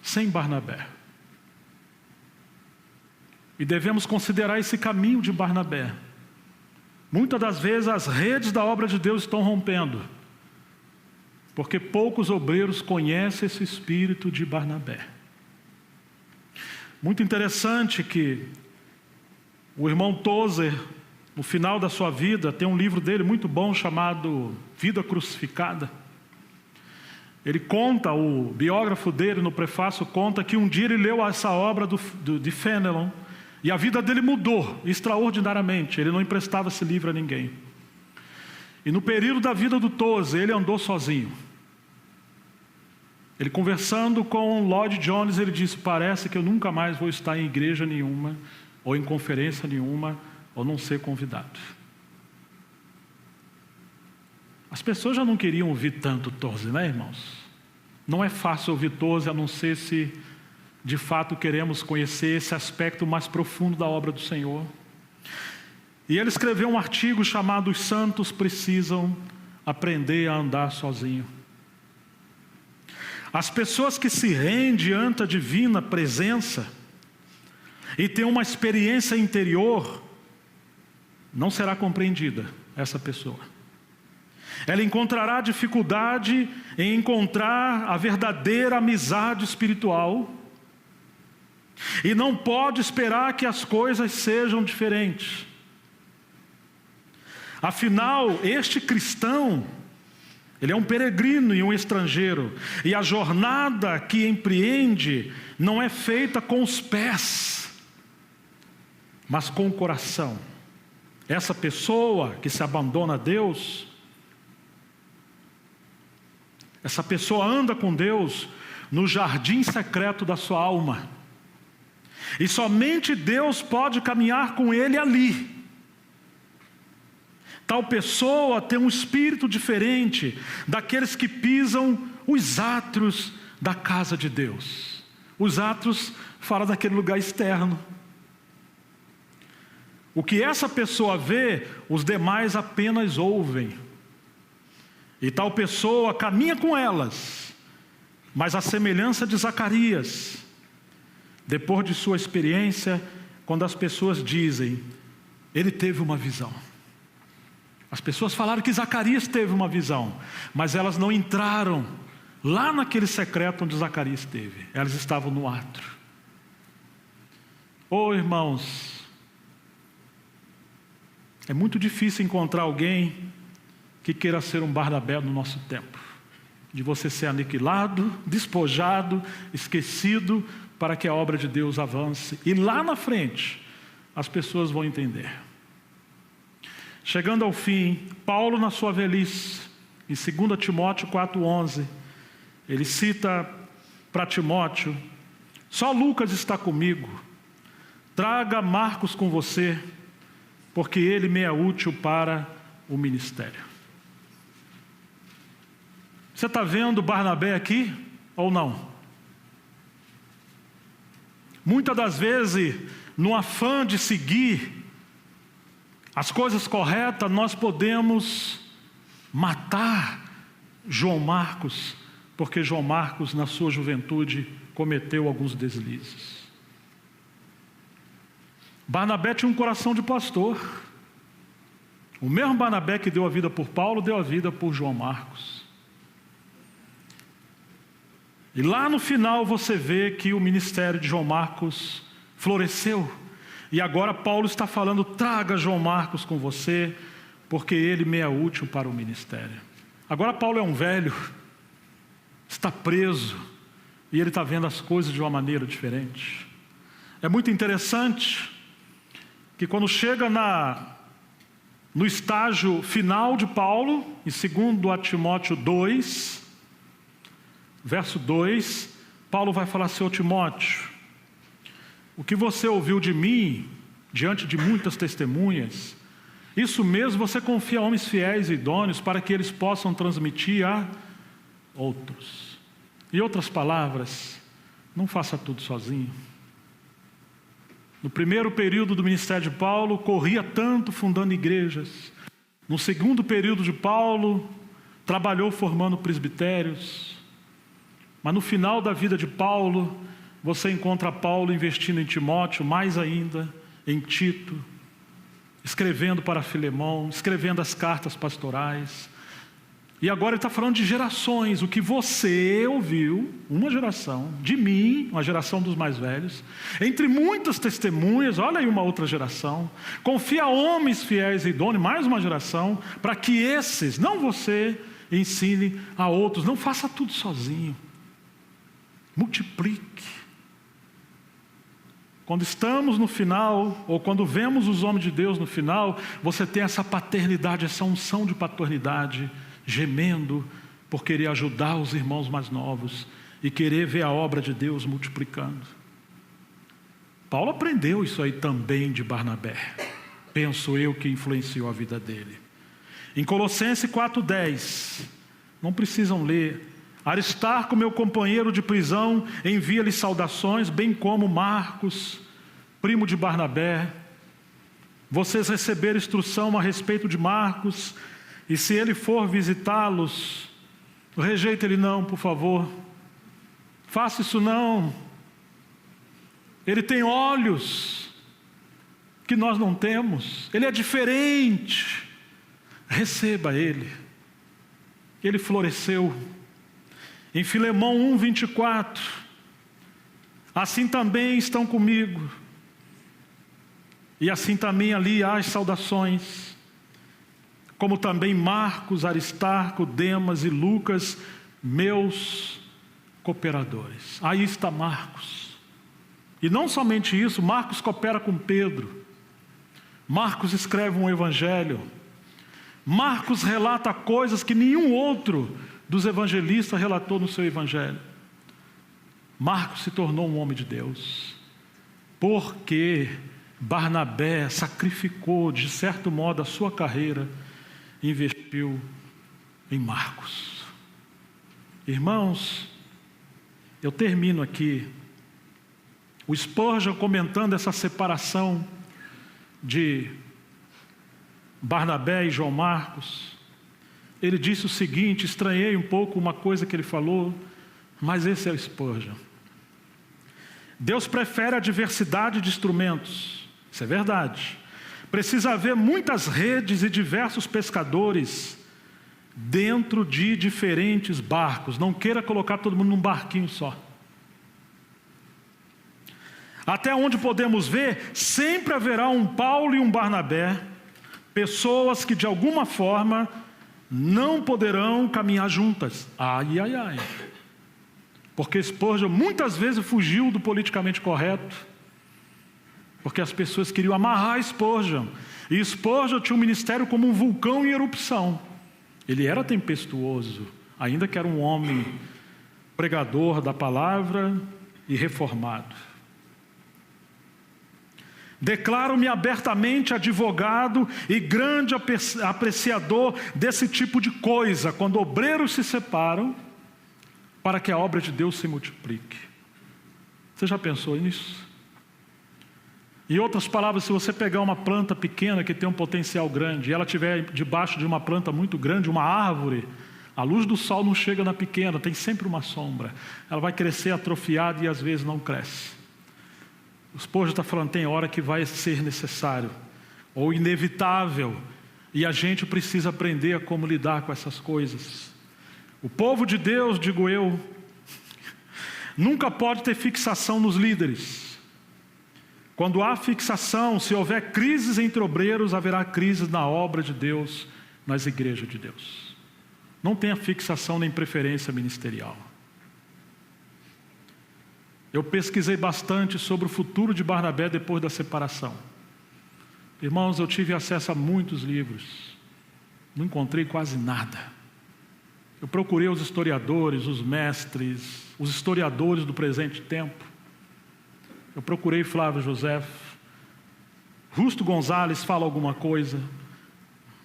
sem Barnabé. E devemos considerar esse caminho de Barnabé. Muitas das vezes as redes da obra de Deus estão rompendo, porque poucos obreiros conhecem esse espírito de Barnabé. Muito interessante que o irmão Tozer, no final da sua vida, tem um livro dele muito bom chamado Vida Crucificada. Ele conta, o biógrafo dele no prefácio conta que um dia ele leu essa obra de Fénelon, e a vida dele mudou extraordinariamente. Ele não emprestava esse livro a ninguém. E no período da vida do Tozer, ele andou sozinho. Ele conversando com Lloyd Jones, ele disse: parece que eu nunca mais vou estar em igreja nenhuma, ou em conferência nenhuma, ou não ser convidado. As pessoas já não queriam ouvir tanto Tozer, né, irmãos? Não é fácil ouvir Tozer, a não ser se de fato queremos conhecer esse aspecto mais profundo da obra do Senhor. E ele escreveu um artigo chamado Os Santos Precisam Aprender a Andar Sozinho. As pessoas que se rendem diante da divina presença e têm uma experiência interior, não será compreendida essa pessoa. Ela encontrará dificuldade em encontrar a verdadeira amizade espiritual e não pode esperar que as coisas sejam diferentes. Afinal, este cristão, ele é um peregrino e um estrangeiro, e a jornada que empreende não é feita com os pés, mas com o coração. Essa pessoa que se abandona a Deus, essa pessoa anda com Deus no jardim secreto da sua alma, e somente Deus pode caminhar com ele ali. Tal pessoa tem um espírito diferente daqueles que pisam os átrios da casa de Deus. Os átrios fala daquele lugar externo. O que essa pessoa vê, os demais apenas ouvem. E tal pessoa caminha com elas, mas a semelhança de Zacarias, depois de sua experiência, quando as pessoas dizem: ele teve uma visão. As pessoas falaram que Zacarias teve uma visão, mas elas não entraram lá naquele secreto onde Zacarias esteve. Elas estavam no átrio. Oh, irmãos, é muito difícil encontrar alguém que queira ser um Barnabé no nosso tempo, de você ser aniquilado, despojado, esquecido, para que a obra de Deus avance. E lá na frente, as pessoas vão entender. Chegando ao fim, Paulo, na sua velhice, em 2 Timóteo 4,11, ele cita para Timóteo: só Lucas está comigo, traga Marcos com você, porque ele me é útil para o ministério. Você está vendo Barnabé aqui ou não? Muitas das vezes, no afã de seguir as coisas corretas, nós podemos matar João Marcos, porque João Marcos, na sua juventude, cometeu alguns deslizes. Barnabé tinha um coração de pastor. O mesmo Barnabé que deu a vida por Paulo, deu a vida por João Marcos. E lá no final você vê que o ministério de João Marcos floresceu. E agora Paulo está falando: traga João Marcos com você, porque ele me é útil para o ministério. Agora Paulo é um velho, está preso, e ele está vendo as coisas de uma maneira diferente. É muito interessante que quando chega no estágio final de Paulo, em 2 Timóteo 2, verso 2, Paulo vai falar: seu Timóteo, o que você ouviu de mim, diante de muitas testemunhas, isso mesmo você confia a homens fiéis e idôneos, para que eles possam transmitir a outros. Em outras palavras, não faça tudo sozinho. No primeiro período do ministério de Paulo, corria tanto fundando igrejas. No segundo período de Paulo, trabalhou formando presbitérios. Mas no final da vida de Paulo, você encontra Paulo investindo em Timóteo, mais ainda em Tito, escrevendo para Filemão, escrevendo as cartas pastorais. E agora ele está falando de gerações. O que você ouviu, uma geração, de mim, uma geração dos mais velhos, entre muitas testemunhas, olha aí uma outra geração, confia a homens fiéis e idôneos, mais uma geração, para que esses, não você, ensine a outros. Não faça tudo sozinho, multiplique. Quando estamos no final, ou quando vemos os homens de Deus no final, você tem essa paternidade, essa unção de paternidade, gemendo por querer ajudar os irmãos mais novos e querer ver a obra de Deus multiplicando. Paulo aprendeu isso aí também de Barnabé, penso eu, que influenciou a vida dele. Em Colossenses 4,10, não precisam ler: Aristarco, meu companheiro de prisão, envia-lhe saudações, bem como Marcos, primo de Barnabé. Vocês receberam instrução a respeito de Marcos, e se ele for visitá-los, rejeite ele não, por favor. Faça isso não. Ele tem olhos que nós não temos. Ele é diferente. Receba ele. Ele floresceu. Em Filemão 1:24, assim também estão comigo, e assim também ali há as saudações, como também Marcos, Aristarco, Demas e Lucas, meus cooperadores. Aí está Marcos. E não somente isso, Marcos coopera com Pedro. Marcos escreve um evangelho. Marcos relata coisas que nenhum outro dos evangelistas relatou no seu evangelho. Marcos se tornou um homem de Deus, porque Barnabé sacrificou, de certo modo, a sua carreira e investiu em Marcos. Irmãos, eu termino aqui. O Spurgeon, comentando essa separação de Barnabé e João Marcos, ele disse o seguinte: estranhei um pouco uma coisa que ele falou, mas esse é o Spurgeon. Deus prefere a diversidade de instrumentos, isso é verdade, Precisa haver muitas redes e diversos pescadores dentro de diferentes barcos. Não queira colocar todo mundo num barquinho só. Até onde podemos ver, sempre haverá um Paulo e um Barnabé, pessoas que de alguma forma não poderão caminhar juntas. Ai, ai, ai. Porque Spurgeon muitas vezes fugiu do politicamente correto, porque as pessoas queriam amarrar Spurgeon. E Spurgeon tinha um ministério como um vulcão em erupção. Ele era tempestuoso, ainda que era um homem pregador da palavra e reformado. Declaro-me abertamente advogado e grande apreciador desse tipo de coisa, quando obreiros se separam para que a obra de Deus se multiplique. Você já pensou nisso? Em outras palavras, se você pegar uma planta pequena que tem um potencial grande, e ela estiver debaixo de uma planta muito grande, uma árvore, a luz do sol não chega na pequena, tem sempre uma sombra. Ela vai crescer atrofiada e às vezes não cresce. O Spurgeon está falando, tem hora que vai ser necessário, ou inevitável, e a gente precisa aprender a como lidar com essas coisas. O povo de Deus, digo eu, nunca pode ter fixação nos líderes. Quando há fixação, se houver crises entre obreiros, haverá crises na obra de Deus, nas igrejas de Deus. Não tenha fixação nem preferência ministerial. Eu pesquisei bastante sobre o futuro de Barnabé depois da separação. Irmãos, eu tive acesso a muitos livros. Não encontrei quase nada. Eu procurei os historiadores, os mestres, os historiadores do presente tempo. Eu procurei Flávio José. Justo Gonzalez fala alguma coisa.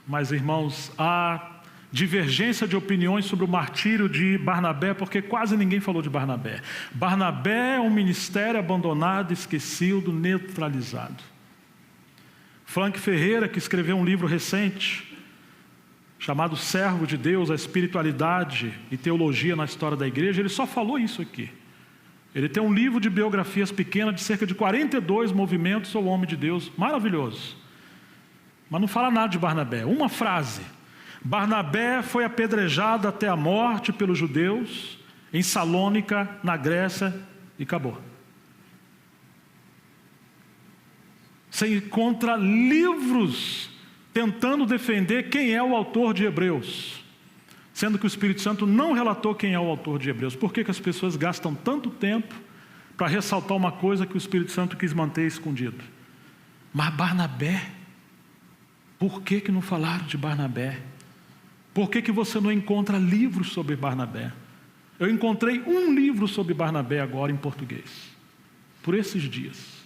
Mas, irmãos, há divergência de opiniões sobre o martírio de Barnabé, porque quase ninguém falou de Barnabé. Barnabé é um ministério abandonado, esquecido, neutralizado. Frank Ferreira, que escreveu um livro recente, chamado Servo de Deus, a espiritualidade e teologia na história da igreja, ele só falou isso aqui. Ele tem um livro de biografias pequenas de cerca de 42 movimentos ao homem de Deus, maravilhoso. Mas não fala nada de Barnabé, uma frase. Barnabé foi apedrejado até a morte pelos judeus em Salônica, na Grécia, e acabou. Você encontra livros tentando defender quem é o autor de Hebreus, sendo que o Espírito Santo não relatou quem é o autor de Hebreus. Por que as pessoas gastam tanto tempo para ressaltar uma coisa que o Espírito Santo quis manter escondido? Mas Barnabé, por que não falaram de Barnabé? Por que você não encontra livros sobre Barnabé? Eu encontrei um livro sobre Barnabé agora em português, por esses dias.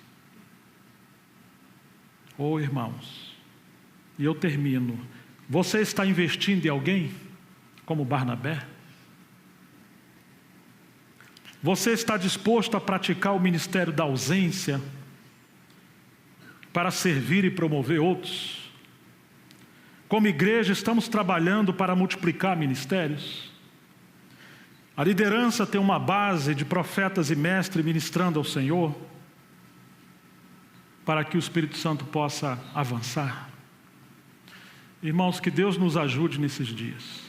Oh, irmãos, e eu termino. Você está investindo em alguém como Barnabé? Você está disposto a praticar o ministério da ausência para servir e promover outros? Como igreja, estamos trabalhando para multiplicar ministérios. A liderança tem uma base de profetas e mestres ministrando ao Senhor, para que o Espírito Santo possa avançar. Irmãos, que Deus nos ajude nesses dias.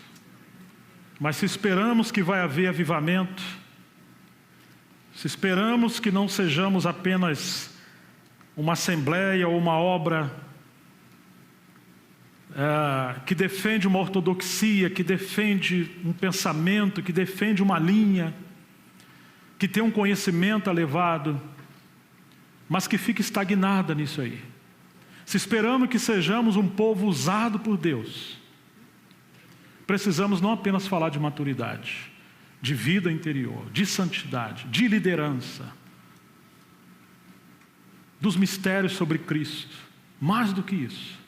Mas se esperamos que vai haver avivamento, se esperamos que não sejamos apenas uma assembleia ou uma obra que defende uma ortodoxia, que defende um pensamento, que defende uma linha, que tem um conhecimento elevado, mas que fica estagnada nisso aí. Se esperamos que sejamos um povo usado por Deus, precisamos não apenas falar de maturidade, de vida interior, de santidade, de liderança, dos mistérios sobre Cristo. Mais do que isso,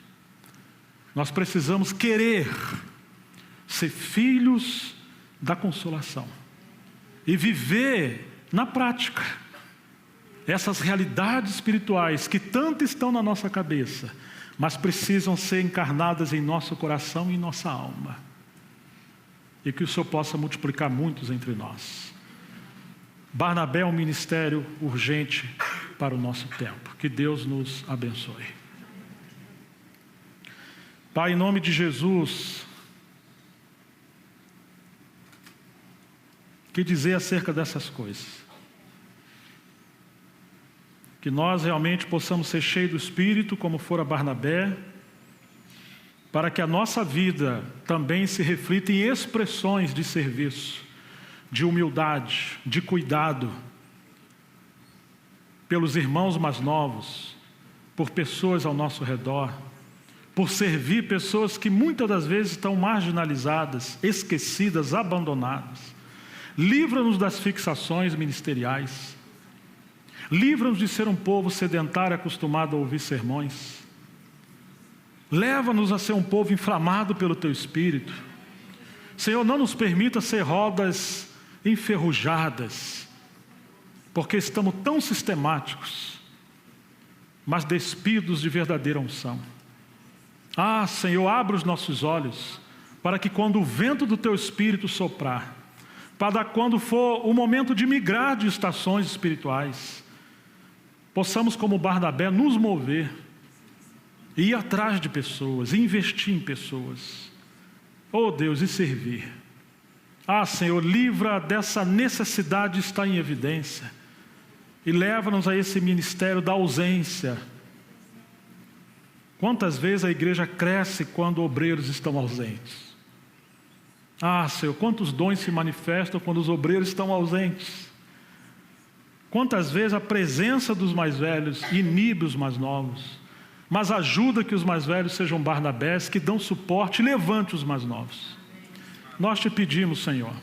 nós precisamos querer ser filhos da consolação e viver na prática essas realidades espirituais que tanto estão na nossa cabeça, mas precisam ser encarnadas em nosso coração e em nossa alma. E que o Senhor possa multiplicar muitos entre nós. Barnabé é um ministério urgente para o nosso tempo. Que Deus nos abençoe. Pai, em nome de Jesus, que dizer acerca dessas coisas? Que nós realmente possamos ser cheios do Espírito, como fora Barnabé, para que a nossa vida também se reflita em expressões de serviço, de humildade, de cuidado, pelos irmãos mais novos, por pessoas ao nosso redor, por servir pessoas que muitas das vezes estão marginalizadas, esquecidas, abandonadas. Livra-nos das fixações ministeriais. Livra-nos de ser um povo sedentário acostumado a ouvir sermões. Leva-nos a ser um povo inflamado pelo Teu Espírito. Senhor, não nos permita ser rodas enferrujadas, porque estamos tão sistemáticos, mas despidos de verdadeira unção. Ah, Senhor, abre os nossos olhos, para que quando o vento do Teu Espírito soprar, para quando for o momento de migrar de estações espirituais, possamos, como Barnabé, nos mover, e ir atrás de pessoas, e investir em pessoas. Oh Deus, e servir. Ah, Senhor, livra dessa necessidade de estar em evidência, e leva-nos a esse ministério da ausência. Quantas vezes a igreja cresce quando obreiros estão ausentes? Ah, Senhor, quantos dons se manifestam quando os obreiros estão ausentes? Quantas vezes a presença dos mais velhos inibe os mais novos, mas ajuda que os mais velhos sejam Barnabés, que dão suporte e levante os mais novos. Nós te pedimos, Senhor,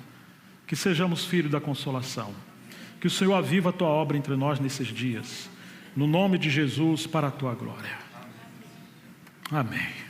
que sejamos filhos da consolação, que o Senhor aviva a Tua obra entre nós nesses dias, no nome de Jesus, para a Tua glória. Amém.